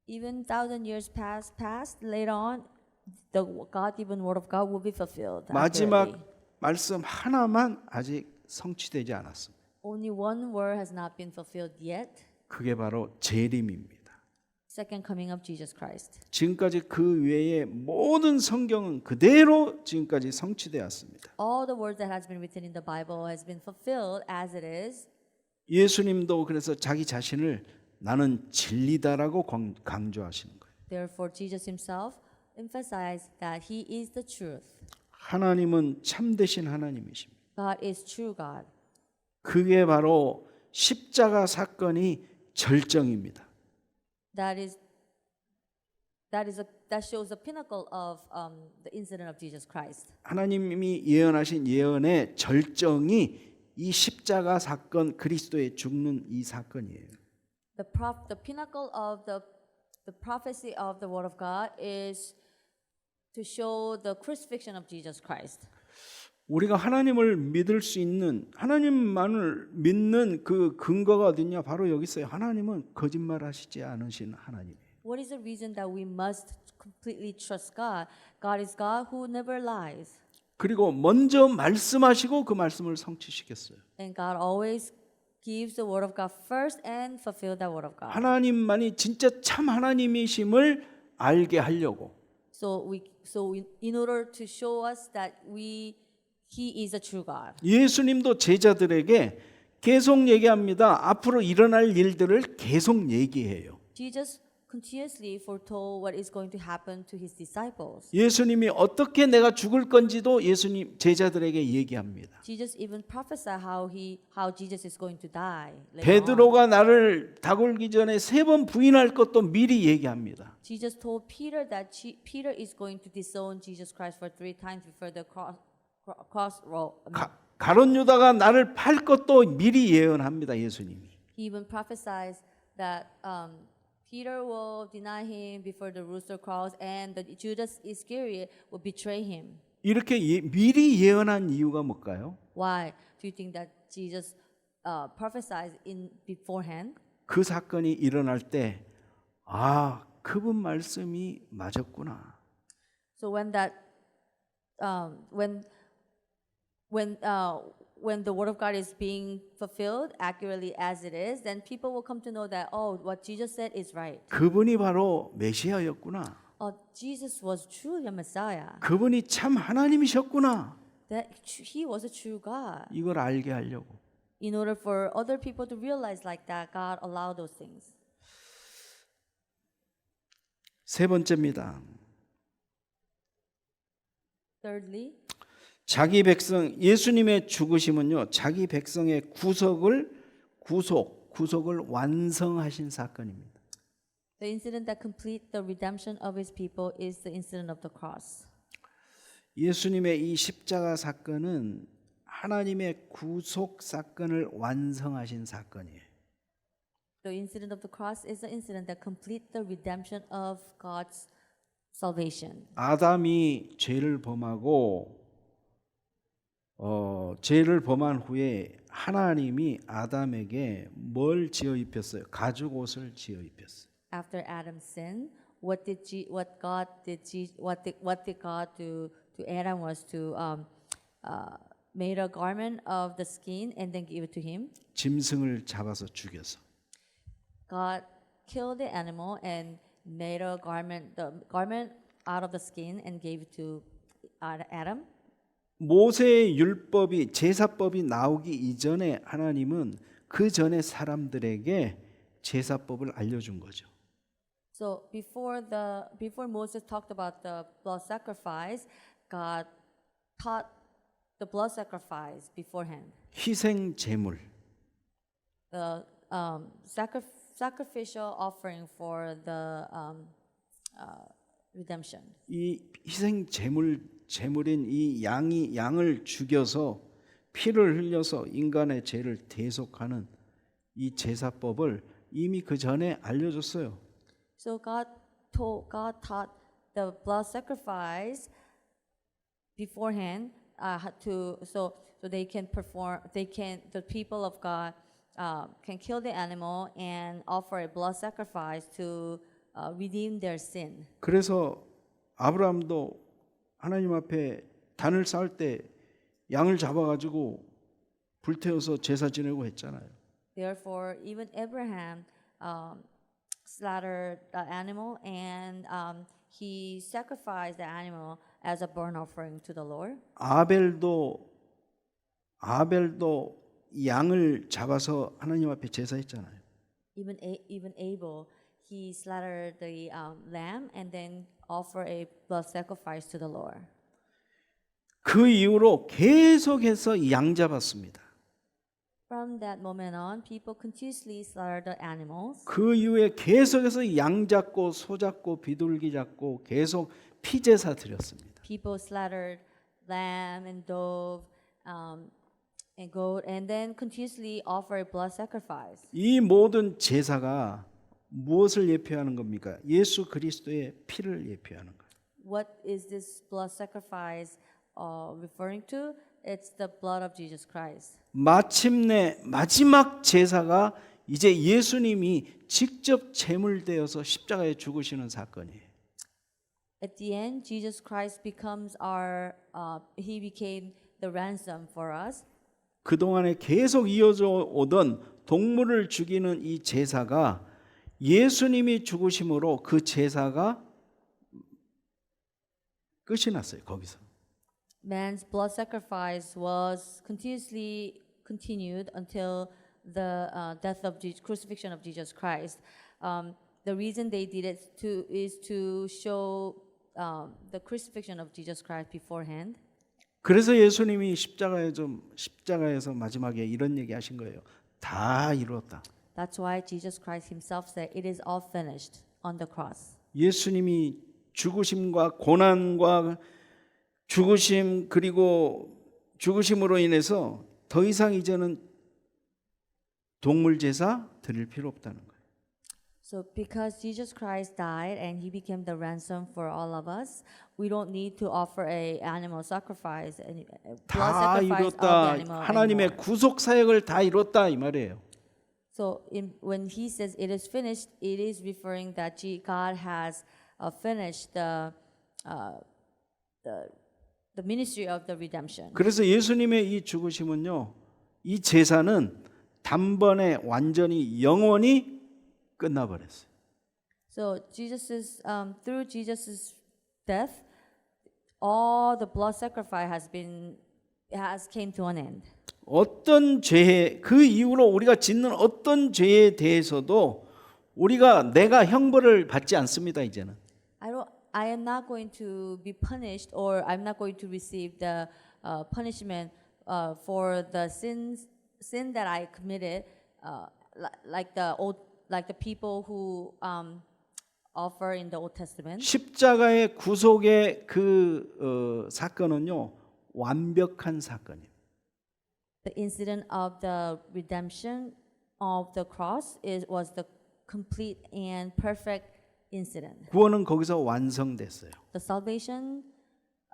Even 1,000 years past, later on, the God-given word of God will be fulfilled. 마지막 accurately. 말씀 하나만 아직 성취되지 않았습니다. Only one word has not been fulfilled yet. 그게 바로 재림입니다. Second coming of Jesus Christ. 지금까지 그 외에 모든 성경은 그대로 지금까지 성취되었습니다. All the words that has been written in the Bible has been fulfilled as it is. 예수님도 그래서 자기 자신을 나는 진리다라고 강조하시는 거예요. Therefore, Jesus himself emphasized that he is the truth. 하나님은 참되신 하나님이십니다. God is true God. 그게 바로 십자가 사건이 절정입니다. That shows the pinnacle of the incident of Jesus Christ. 하나님이 예언하신 예언의 절정이 이 십자가 사건 그리스도의 죽는 이 사건이에요. The pinnacle of the prophecy of the Word of God is to show the crucifixion of Jesus Christ. 우리가 하나님을 믿을 수 있는 하나님만을 믿는 그 근거가 어디냐? 바로 여기 있어요. 하나님은 거짓말하시지 않으신 하나님이에요. What is the reason that we must completely trust God? God is God who never lies. 그리고 먼저 말씀하시고 그 말씀을 성취시켰어요. And God always gives the word of God first and fulfill that word of God. 하나님만이 진짜 참 하나님이심을 알게 하려고. So in order to show us that He is a true God. 예수님도 제자들에게 계속 얘기합니다. 앞으로 일어날 일들을 계속 얘기해요. Jesus continuously foretold what is going to happen to His disciples. 예수님이 어떻게 내가 죽을 건지도 예수님 제자들에게 얘기합니다. Jesus even prophesied how Jesus is going to die. later on. 베드로가 나를 다굴기 전에 3번 부인할 것도 미리 얘기합니다. Jesus told Peter that Peter is going to disown Jesus Christ for 3 times before the crossroad. 가룟 유다가 나를 팔 것도 미리 예언합니다. 예수님이. He even prophesies that Peter will deny him before the rooster crows, and that Judas Iscariot will betray him. 이렇게 미리 예언한 이유가 뭘까요? Why do you think that Jesus prophesied in beforehand? 그 사건이 일어날 때 그분 말씀이 맞았구나. So when the word of God is being fulfilled accurately as it is, then people will come to know that what Jesus said is right. 그분이 바로 메시아였구나. Jesus was truly a Messiah. 그분이 참 하나님이셨구나. That He was a true God. 이걸 알게 하려고. In order for other people to realize like that, God allowed those things. 세 번째입니다. Thirdly, 자기 백성 예수님의 죽으심은요. 자기 백성의 구속을 완성하신 사건입니다. the incident that complete the redemption of His people is the incident of the cross. 예수님의 이 십자가 사건은 하나님의 구속 사건을 완성하신 사건이에요. The incident of the cross is the incident that complete the redemption of God's salvation. 아담이 죄를 범하고 죄를 범한 후에 하나님이 아담에게 뭘 지어 입혔어요? 가죽 옷을 지어 입혔어요. After Adam's sin, what did God do to Adam was to made a garment of the skin and then give it to him. 짐승을 잡아서 죽여서. God killed the animal and made the garment out of the skin and gave it to Adam. 모세의 율법이 제사법이 나오기 이전에 하나님은 그 전에 사람들에게 제사법을 알려준 거죠. So before Moses talked about the blood sacrifice, God taught the blood sacrifice beforehand. 희생 제물. The sacrificial offering for the redemption. 이 희생 제물인 이 양을 죽여서 피를 흘려서 인간의 죄를 대속하는 이 제사법을 이미 그 전에 알려줬어요. So God taught the blood sacrifice beforehand so the people of God can kill the animal and offer a blood sacrifice to redeem their sin. 그래서 아브라함도 하나님 앞에 단을 쌓을 때 양을 잡아가지고 불태워서 제사 지내고 했잖아요. Therefore, even Abraham slaughtered the animal and he sacrificed the animal as a burnt offering to the Lord. 아벨도 양을 잡아서 하나님 앞에 제사했잖아요. Even Abel, he slaughtered the lamb and then offered a blood sacrifice to the Lord. 그 이후로 계속해서 양 잡았습니다. From that moment on, people continuously slaughtered the animals. 그 이후에 계속해서 양 잡고 소 잡고 비둘기 잡고 계속 피제사 드렸습니다. People slaughtered lamb and dove and goat, and then continuously offered blood sacrifice. 이 모든 제사가 무엇을 예표하는 겁니까? 예수 그리스도의 피를 예표하는 거예요. What is this blood sacrifice referring to? It's the blood of Jesus Christ. 마침내 마지막 제사가 이제 예수님이 직접 제물되어서 십자가에 죽으시는 사건이에요. At the end, Jesus Christ becomes he became the ransom for us. 그동안에 계속 이어져 오던 동물을 죽이는 이 제사가 예수님이 죽으심으로 그 제사가 끝이 났어요. 거기서. Man's blood sacrifice was continuously continued until the death of crucifixion of Jesus Christ. The reason they did it is to show the crucifixion of Jesus Christ beforehand. 그래서 예수님이 십자가에서 마지막에 이런 얘기 하신 거예요. 다 이루었다. That's why Jesus Christ himself said, "It is all finished" on the cross. 예수님이 죽으심과 고난과 죽으심 그리고 죽으심으로 인해서 더 이상 이제는 동물 제사 드릴 필요 없다는 거예요. So because Jesus Christ died and he became the ransom for all of us, we don't need to offer a animal sacrifice and blood 다 sacrifice of the 이뤘다. animal 하나님의 anymore. 구속 사역을 다 이뤘다 이 말이에요. So when he says it is finished, it is referring that God has finished the ministry of the redemption. 그래서 예수님의 이 죽으심은요, 이 제사는 단번에 완전히 영원히 끝나버렸어요. So through Jesus's death, all the blood sacrifice has came to an end. 어떤 죄에 그 이후로 우리가 짓는 어떤 죄에 대해서도 내가 형벌을 받지 않습니다. 이제는. I am not going to be punished, or I'm not going to receive the punishment for the sin that I committed, like the people who offer in the Old Testament. 십자가의 구속의 그 사건은요, 완벽한 사건이에요. The incident of the redemption of the cross was the complete and perfect incident. 구원은 거기서 완성됐어요. The salvation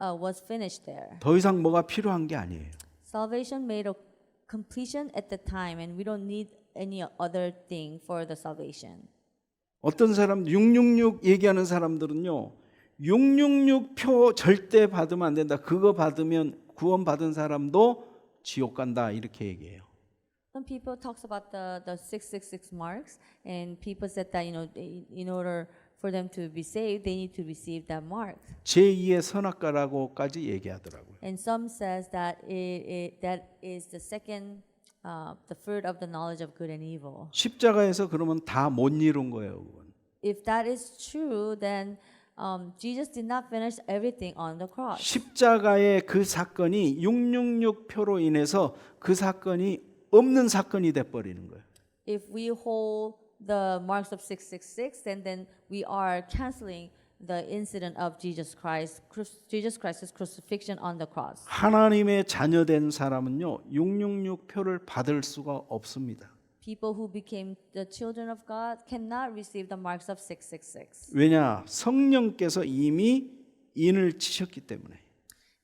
was finished there. 더 이상 뭐가 필요한 게 아니에요. Salvation made a completion at the time, and we don't need any other thing for the salvation. 어떤 사람 666 얘기하는 사람들은요, 666표 절대 받으면 안 된다. 그거 받으면 구원 받은 사람도 지옥 간다 이렇게 얘기해요. Some people talks about the 666 marks, and people said that in order for them to be saved, they need to receive that mark. 제2의 선악과라고까지 얘기하더라고요. And some says that that is the second, the fruit of the knowledge of good and evil. 십자가에서 그러면 다 못 이룬 거예요. 그건. If that is true, then Jesus did not finish everything on the cross. 십자가의 그 사건이 666표로 인해서 그 사건이 없는 사건이 돼 버리는 거예요. If we hold the marks of 666, then we are canceling the incident of Jesus Christ's crucifixion on the cross. 하나님의 자녀된 사람은요, 666표를 받을 수가 없습니다. People who became the children of God cannot receive the marks of 666. 왜냐? 성령께서 이미 인을 치셨기 때문에.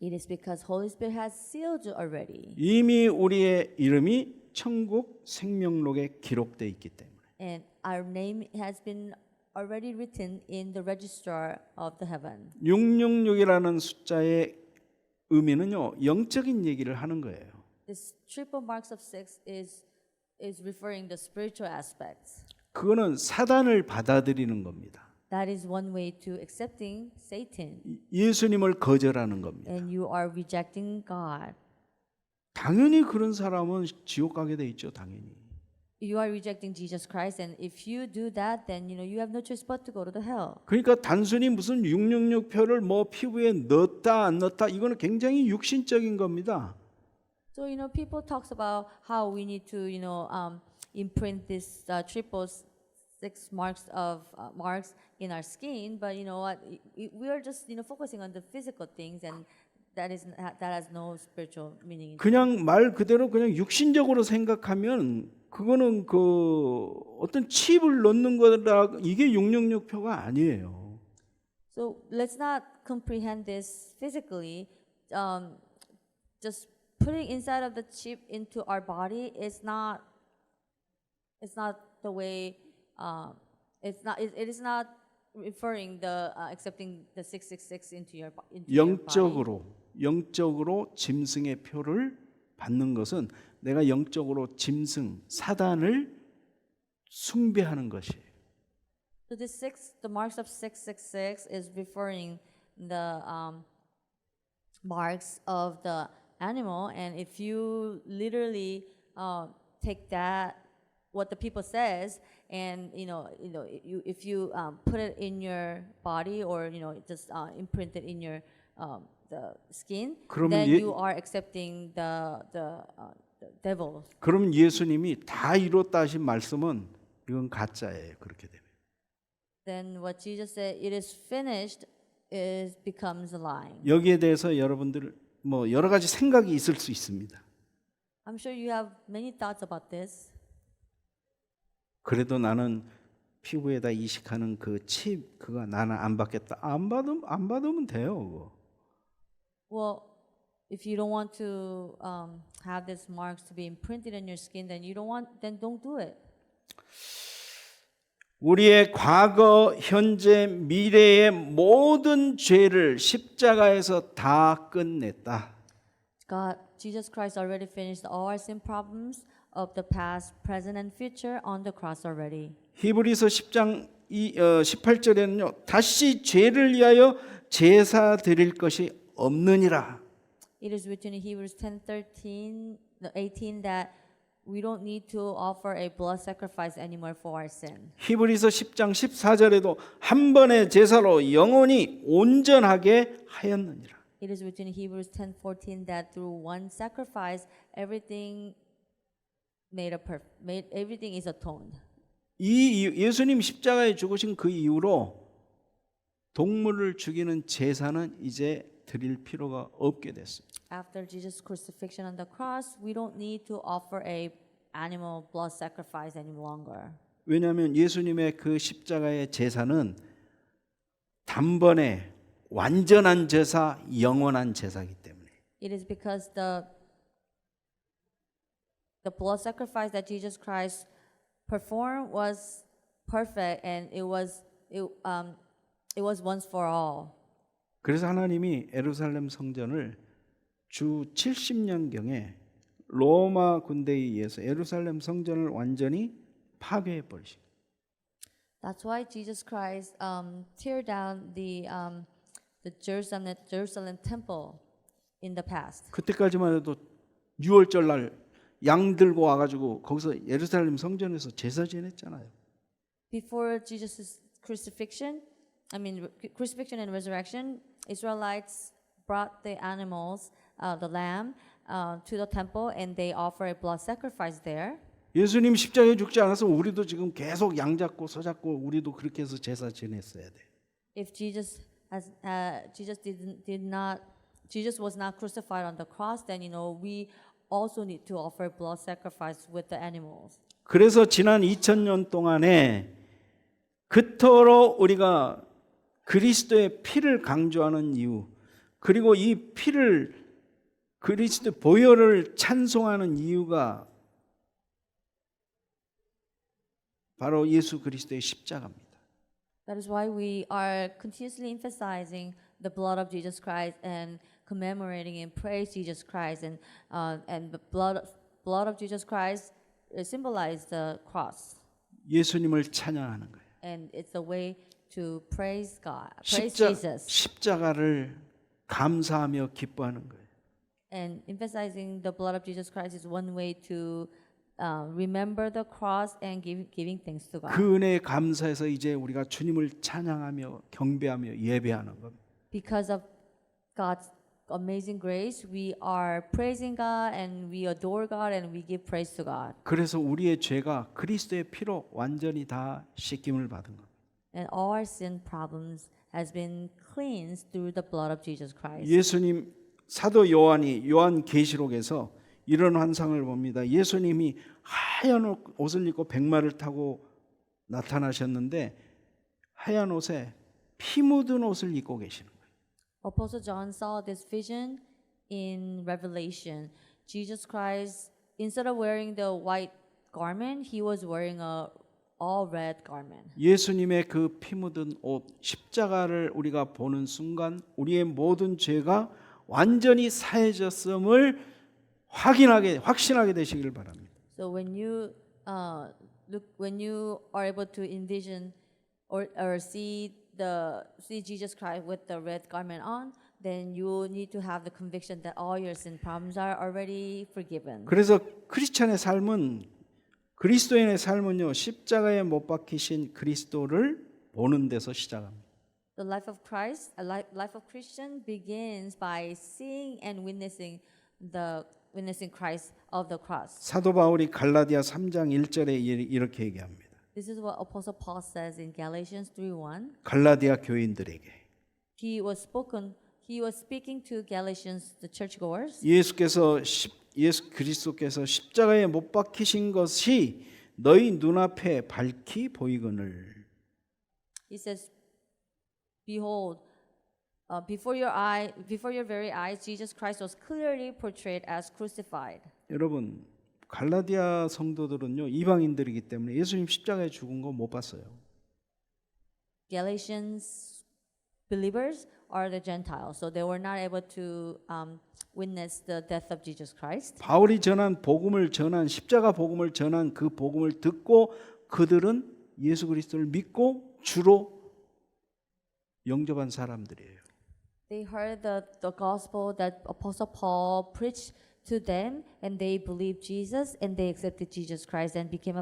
It is because Holy Spirit has sealed you already. 이미 우리의 이름이 천국 생명록에 기록되어 있기 때문에. And our name has been already written in the register of the heaven. 666이라는 숫자의 의미는요, 영적인 얘기를 하는 거예요. This triple marks of 6 is referring the spiritual aspects. 그거는 사단을 받아들이는 겁니다. That is one way to accepting Satan, 예수님을 거절하는 겁니다. and you are rejecting God. 당연히 그런 사람은 지옥 가게 돼 있죠, 당연히. You are rejecting Jesus Christ, and if you do that, then you have no choice but to go to the hell. 그러니까 단순히 무슨 666표를 뭐 피부에 넣었다 안 넣었다 이거는 굉장히 육신적인 겁니다. So people talks about how we need to imprint this triple 6 marks of marks in our skin, but you know what? We are just focusing on the physical things, and that has no spiritual meaning. 그냥 말 그대로 그냥 육신적으로 생각하면 그거는 그 어떤 칩을 넣는 거다. 이게 666표가 아니에요. So let's not comprehend this physically. Just putting inside of the chip into our body is not. It's not the way. It's not. It is not referring the accepting the 666 into your body. 영적으로 짐승의 표를 받는 것은 내가 영적으로 짐승 사단을 숭배하는 것이에요. So the marks of 666 is referring the marks of the animal, and if you literally take that what the people says, and if you put it in your body or just imprint it in your the skin, then you are accepting the devil. 그럼 예수님이 다 이뤘다 하신 말씀은 이건 가짜예요. 그렇게 되면. Then what Jesus said, it is finished, becomes a lie. 여기에 대해서 여러분들 뭐 여러 가지 생각이 있을 수 있습니다. I'm sure you have many thoughts about this. 그래도 나는 피부에다 이식하는 그 칩 그거 나는 안 받겠다. 안 받으면 돼요. 그거. Well, if you don't want to have these marks to be imprinted on your skin, then don't do it. 우리의 과거, 현재, 미래의 모든 죄를 십자가에서 다 끝냈다. Jesus Christ already finished all our sin problems of the past, present, and future on the cross already. 히브리서 10장 18절에는요. 다시 죄를 위하여 제사 드릴 것이 없느니라. It is written in Hebrews 10:18 that we don't need to offer a blood sacrifice anymore for our sin. 히브리서 10장 14절에도 한 번의 제사로 영원히 온전하게 하였느니라. It is written in Hebrews 10:14 that through one sacrifice everything everything is atoned. 예수님 십자가에 죽으신 그 이후로 동물을 죽이는 제사는 이제 드릴 필요가 없게 됐습니다. After Jesus' crucifixion on the cross, we don't need to offer a animal blood sacrifice any longer. 왜냐하면 예수님의 그 십자가의 제사는 단번에 완전한 제사, 영원한 제사이기 때문에. It is because the blood sacrifice that Jesus Christ performed was perfect, and it was once for all. 그래서 하나님이 예루살렘 성전을 주 70년경에 로마 군대에 의해서 예루살렘 성전을 완전히 파괴해 버리신. That's why Jesus Christ tear down the Jerusalem temple in the past. 그때까지만 해도 6월절 날 양 들고 와가지고 거기서 예루살렘 성전에서 제사 지냈잖아요. Before Jesus' crucifixion and resurrection, Israelites brought the animals, the lamb, to the temple, and they offer a blood sacrifice there. 예수님 십자가에 죽지 않았으면 우리도 지금 계속 양 잡고 서 잡고 우리도 그렇게 해서 제사 지냈어야 돼. If Jesus was not crucified on the cross, then we also need to offer blood sacrifice with the animals. 그래서 지난 2000년 동안에 그토록 우리가 그리스도의 피를 강조하는 이유, 그리고 이 피를 그리스도 보혈을 찬송하는 이유가 바로 예수 그리스도의 십자가입니다. That is why we are continuously emphasizing the blood of Jesus Christ and commemorating and praise Jesus Christ, and the blood of Jesus Christ symbolize the cross, 예수님을 찬양하는 거예요. and it's a way to praise God, praise 십자, Jesus, 십자가를 감사하며 기뻐하는 거예요. and emphasizing the blood of Jesus Christ is one way to remember the cross and giving thanks to God. 그 은혜에 감사해서 이제 우리가 주님을 찬양하며 경배하며 예배하는 겁니다. Because of God's amazing grace, we are praising God and we adore God and we give praise to God. 그래서 우리의 죄가 그리스도의 피로 완전히 다 씻김을 받은 겁니다. And all our sin problems has been cleansed through the blood of Jesus Christ. 예수님 사도 요한이 요한계시록에서 이런 환상을 봅니다. 예수님이 하얀 옷을 입고 백마를 타고 나타나셨는데 하얀 옷에 피 묻은 옷을 입고 계시는 거예요. Apostle John saw this vision in Revelation. Jesus Christ, instead of wearing the white garment, he was wearing a all red garment. 예수님의 그 피 묻은 옷 십자가를 우리가 보는 순간 우리의 모든 죄가 완전히 사해졌음을 확신하게 되시길 바랍니다. So when you when you are able to envision or see Jesus Christ with the red garment on, then you need to have the conviction that all your sin problems are already forgiven. 그래서 크리스천의 삶은 그리스도인의 삶은요 십자가에 못 박히신 그리스도를 보는 데서 시작합니다. The life of Christ, life of Christian begins by seeing and witnessing Christ of the cross. 사도 바울이 갈라디아 3장 1절에 이렇게 얘기합니다. This is what Apostle Paul says in Galatians 3:1. 갈라디아 교인들에게 He was speaking to Galatians, the churchgoers. 예수 그리스도께서 십자가에 못 박히신 것이 너희 눈앞에 밝히 보이거늘. He says, "Behold, before your very eyes, Jesus Christ was clearly portrayed as crucified." 여러분 갈라디아 성도들은요 이방인들이기 때문에 예수님 십자가에 죽은 거 못 봤어요. Galatians believers are the Gentiles, so they were not able to witness the death of Jesus Christ. 바울이 전한 십자가 복음을 전한 그 복음을 듣고 그들은 예수 그리스도를 믿고 주로 영접한 사람들이에요. They heard the gospel that Apostle Paul preached to them, and they believed Jesus, and they accepted Jesus Christ and became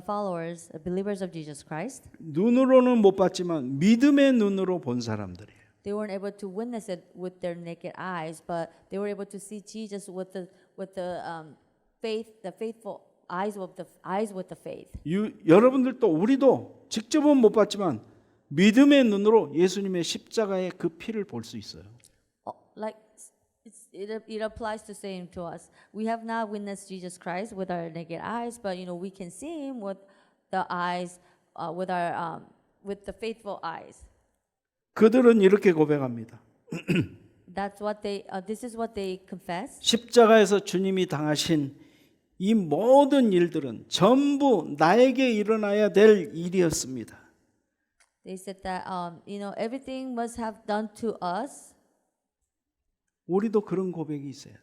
believers of Jesus Christ. 눈으로는 못 봤지만 믿음의 눈으로 본 사람들이에요. They weren't able to witness it with their naked eyes, but they were able to see Jesus with the faithful eyes with the faith. 여러분들도 우리도 직접은 못 봤지만 믿음의 눈으로 예수님의 십자가의 그 피를 볼 수 있어요. It applies the same to us. We have not witnessed Jesus Christ with our naked eyes, but we can see Him with the eyes, with the faithful eyes. 그들은 이렇게 고백합니다. This is what they confess. 십자가에서 주님이 당하신 이 모든 일들은 전부 나에게 일어나야 될 일이었습니다. They said that everything must have done to us. 우리도 그런 고백이 있어야 돼.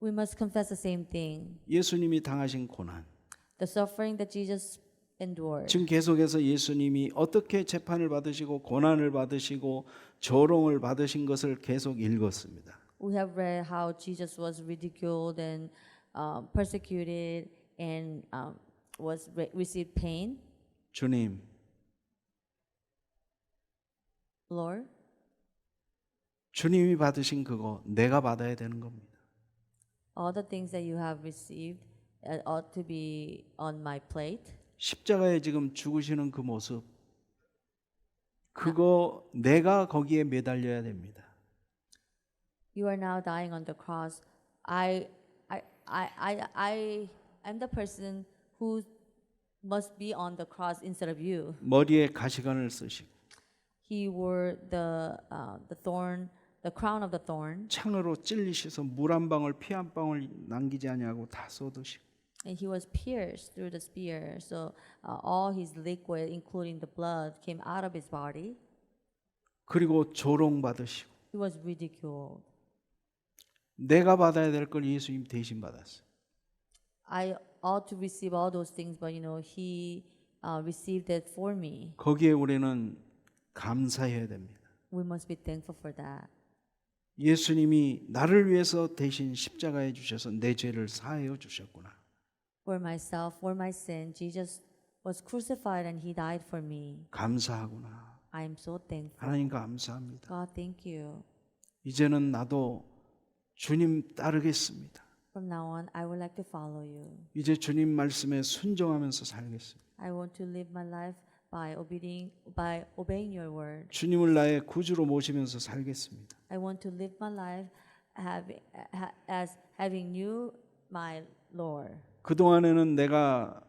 We must confess the same thing. 예수님이 당하신 고난. The suffering that Jesus endured. 지금 계속해서 예수님이 어떻게 재판을 받으시고 고난을 받으시고 조롱을 받으신 것을 계속 읽었습니다. We have read how Jesus was ridiculed and persecuted and received pain. 주님, Lord, 주님이 받으신 그거 내가 받아야 되는 겁니다. all the things that you have received ought to be on my plate. 십자가에 지금 죽으시는 그 모습, 그거 내가 거기에 매달려야 됩니다. You are now dying on the cross. I am the person who must be on the cross instead of you. 머리에 가시관을 쓰시고 He wore the crown of the thorn, 창으로 찔리셔서 물 한 방울 피 한 방울 남기지 아니하고 다 쏟으시고 And he was pierced through the spear. So all his liquid, including the blood, came out of his body. 그리고 조롱받으시고 He was ridiculed. 내가 받아야 될 걸 예수님 대신 받았어요. I ought to receive all those things, but he received it for me. 거기에 우리는 감사해야 됩니다. We must be thankful for that. 예수님이 나를 위해서 대신 십자가에 주셔서 내 죄를 사하여 주셨구나. For myself, for my sin, Jesus was crucified and he died for me. 감사하구나. I am so thankful. 하나님 감사합니다. God, thank you. 이제는 나도 주님 따르겠습니다. From now on, I would like to follow you. 이제 주님 말씀에 순종하면서 살겠습니다. I want to live my life by obeying your word. 주님을 나의 구주로 모시면서 살겠습니다. I want to live my life as having you, my Lord. 그동안에는 내가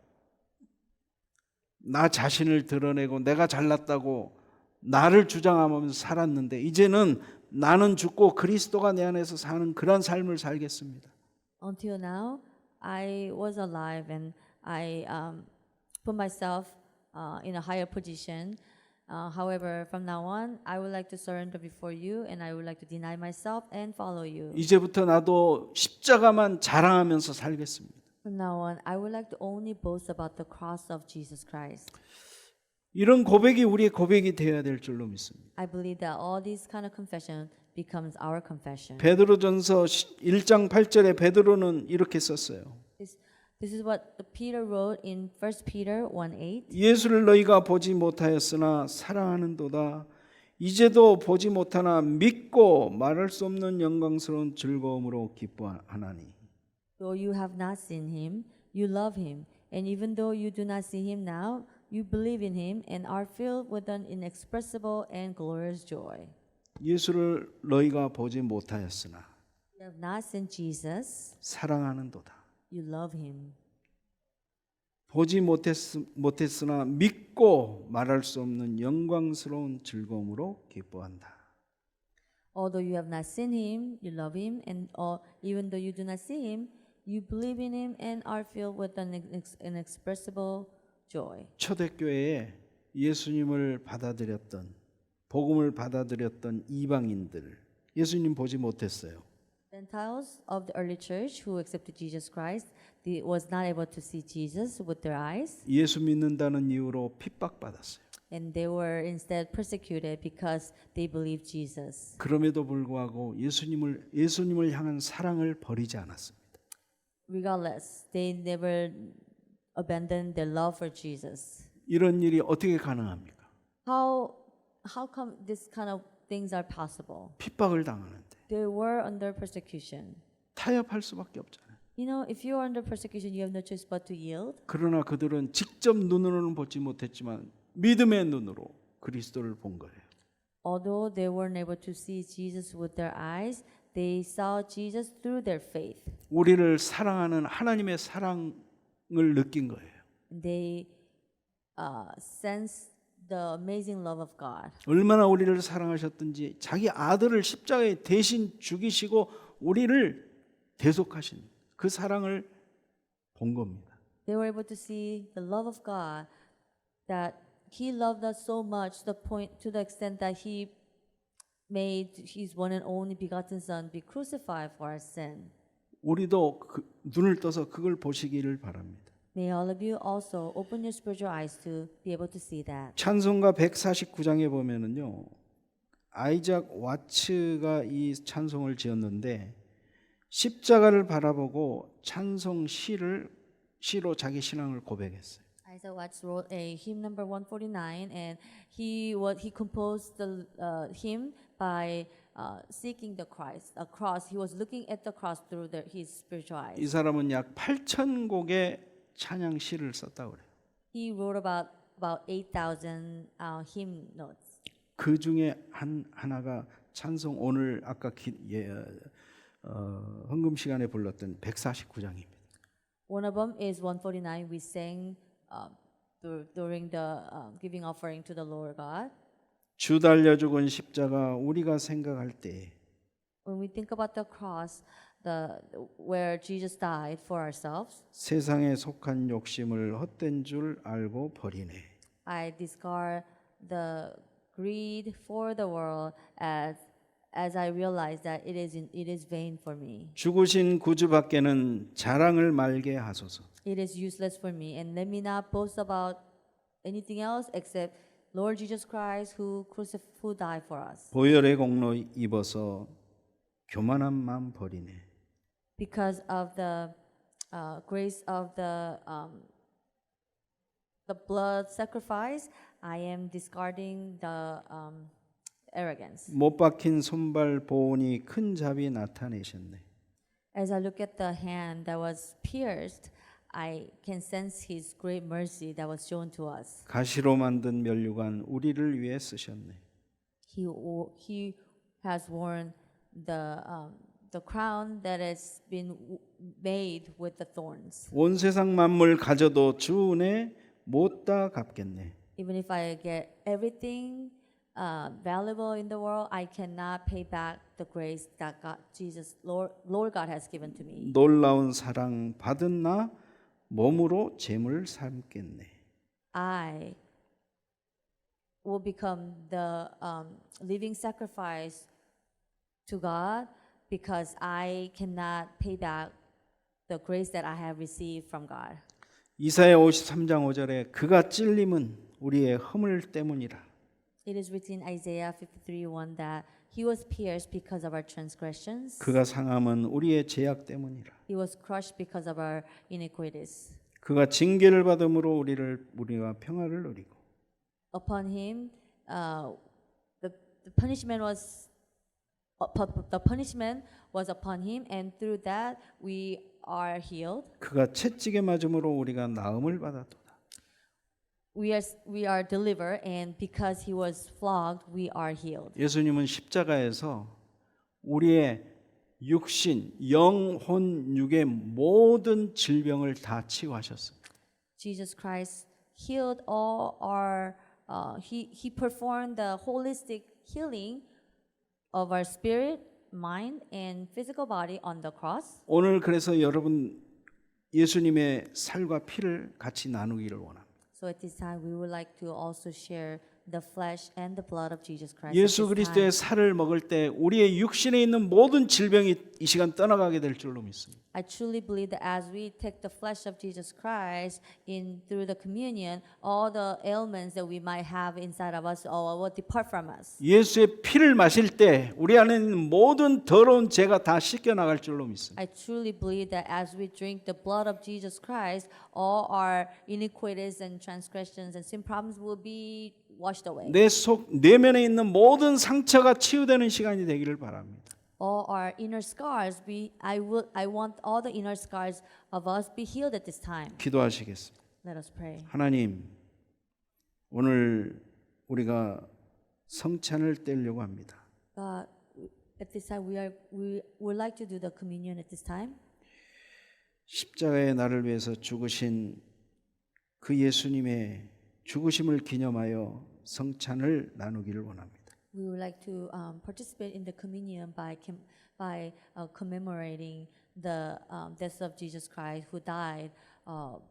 나 자신을 드러내고 내가 잘났다고 나를 주장하면서 살았는데 이제는 나는 죽고 그리스도가 내 안에서 사는 그런 삶을 살겠습니다. Until now, I was alive and I put myself in a higher position. However, from now on, I would like to surrender before you and I would like to deny myself and follow you. 이제부터 나도 십자가만 자랑하면서 살겠습니다. From now on, I would like to only boast about the cross of Jesus Christ. 이런 고백이 우리의 고백이 되어야 될 줄로 믿습니다. I believe that all these kind of confession becomes our confession. 베드로전서 1장 8절에 베드로는 이렇게 썼어요. This is what Peter wrote in 1 Peter 1:8. 예수를 너희가 보지 못하였으나 사랑하는도다. 이제도 보지 못하나 믿고 말할 수 없는 영광스러운 즐거움으로 기뻐하나니. Though you have not seen him, you love him, and even though you do not see him now, you believe in him and are filled with an inexpressible and glorious joy. 예수를 너희가 보지 못하였으나 You have not seen Jesus, 사랑하는도다. you love him. 보지 못했으나 믿고 말할 수 없는 영광스러운 즐거움으로 기뻐한다. Although you have not seen him, you love him, and even though you do not see him, you believe in him and are filled with an inexpressible joy. 초대교회에 예수님을 받아들였던 복음을 받아들였던 이방인들 예수님 보지 못했어요. Gentiles of the early church who accepted Jesus Christ, they was not able to see Jesus with their eyes, 예수 믿는다는 이유로 핍박받았어요. and they were instead persecuted because they believed Jesus. 그럼에도 불구하고 예수님을 향한 사랑을 버리지 않았습니다. Regardless, they never abandoned their love for Jesus. 이런 일이 어떻게 가능합니까? How come this kind of things are possible? 핍박을 당하는데 They were under persecution. 타협할 수밖에 없잖아요. If you are under persecution, you have no choice but to yield. 그러나 그들은 직접 눈으로는 보지 못했지만 믿음의 눈으로 그리스도를 본 거예요. Although they weren't able to see Jesus with their eyes, they saw Jesus through their faith. 우리를 사랑하는 하나님의 사랑을 느낀 거예요. They sensed the amazing love of God. 얼마나 우리를 사랑하셨든지 자기 아들을 십자가에 대신 죽이시고 우리를 대속하신 그 사랑을 본 겁니다. They were able to see the love of God, that He loved us so much to the extent that He made His one and only begotten Son be crucified for our sin. 우리도 눈을 떠서 그걸 보시기를 바랍니다. May all of you also open your spiritual eyes to be able to see that. 찬송가 149장에 보면은요. 아이작 와츠가 이 찬송을 지었는데 십자가를 바라보고 찬송 시로 자기 신앙을 고백했어요. Isaac Watts wrote a hymn number 149, and he composed the hymn by seeking the Christ, a cross. He was looking at the cross through his spiritual eyes. 이 사람은 약 8,000곡의 찬양 시를 썼다고 그래요. He wrote about 8,000 hymn notes. 그 중에 하나가 찬송 오늘 아까 헌금 시간에 불렀던 149장입니다. One of them is 149. We sang during the giving offering to the Lord God. 주 달려 죽은 십자가 우리가 생각할 때 When we think about the cross where Jesus died for ourselves. 세상에 속한 욕심을 헛된 줄 알고 버리네. I discard the greed for the world as I realize that it is vain for me. 죽으신 구주밖에는 자랑을 말게 하소서. It is useless for me, and let me not boast about anything else except Lord Jesus Christ who died for us. 보혈의 공로 입어서 교만한 마음 버리네. Because of the grace of the blood sacrifice, I am discarding the arrogance. 못 박힌 손발 보온이 큰 자비 나타내셨네. As I look at the hand that was pierced, I can sense His great mercy that was shown to us. 가시로 만든 면류관 우리를 위해 쓰셨네. He has worn the crown that has been made with the thorns. 온 세상 만물 가져도 주 은혜 못다 갚겠네. Even if I get everything valuable in the world, I cannot pay back the grace that Lord God has given to me. 놀라운 사랑 받은 나 몸으로 제물 삼겠네. I will become the living sacrifice to God because I cannot pay back the grace that I have received from God. 이사야 53장 5절에 그가 찔림은 우리의 허물 때문이라. It is written in Isaiah 53:1 that He was pierced because of our transgressions. 그가 상함은 우리의 죄악 때문이라. He was crushed because of our iniquities. 그가 징계를 받음으로 우리가 평화를 누리고. Upon Him, the punishment was upon Him, and through that we are healed. 그가 채찍에 맞음으로 우리가 나음을 받았도다. We are delivered, and because He was flogged, we are healed. 예수님은 십자가에서 우리의 육신, 영혼, 육의 모든 질병을 다 치유하셨습니다. Jesus Christ healed all our. He performed the holistic healing of our spirit, mind, and physical body on the cross. 오늘 그래서 여러분 예수님의 살과 피를 같이 나누기를 원합니다. So at this time, we would like to also share the flesh and the blood of Jesus Christ. 예수 그리스도의 살을 먹을 때 우리의 육신에 있는 모든 질병이 이 시간 떠나가게 될 줄로 믿습니다. I truly believe that as we take the flesh of Jesus Christ in through the communion, all the ailments that we might have inside of us will depart from us. 예수의 피를 마실 때 우리 안에 있는 모든 더러운 죄가 다 씻겨 나갈 줄로 믿습니다. I truly believe that as we drink the blood of Jesus Christ, all our iniquities and transgressions and sin problems will be washed away. 내 속 내면에 있는 모든 상처가 치유되는 시간이 되기를 바랍니다. All our inner scars, I want all the inner scars of us be healed at this time. 기도하시겠습니다. Let us pray. 하나님, 오늘 우리가 성찬을 떼려고 합니다. God, at this time we would like to do the communion at this time. 십자가의 나를 위해서 죽으신 그 예수님의 죽으심을 기념하여 성찬을 나누기를 원합니다. We would like to participate in the communion by commemorating the death of Jesus Christ, who died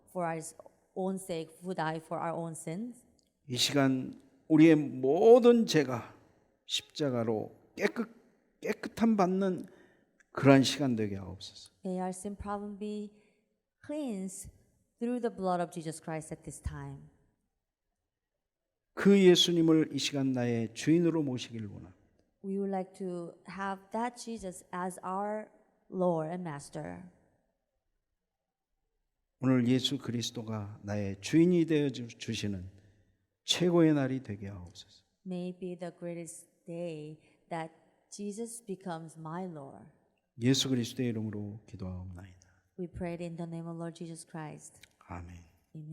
for our own sake, who died for our own sins. 이 시간 우리의 모든 죄가 십자가로 깨끗함 받는 그러한 시간 되게 하옵소서. May our sin problem be cleansed through the blood of Jesus Christ at this time. 그 예수님을 이 시간 나의 주인으로 모시기를 원합니다. We would like to have that Jesus as our Lord and Master. 오늘 예수 그리스도가 나의 주인이 되어 주시는 최고의 날이 되게 하옵소서. May it be the greatest day that Jesus becomes my Lord. 예수 그리스도의 이름으로 기도하옵나이다. We pray in the name of Lord Jesus Christ. 아멘. Amen.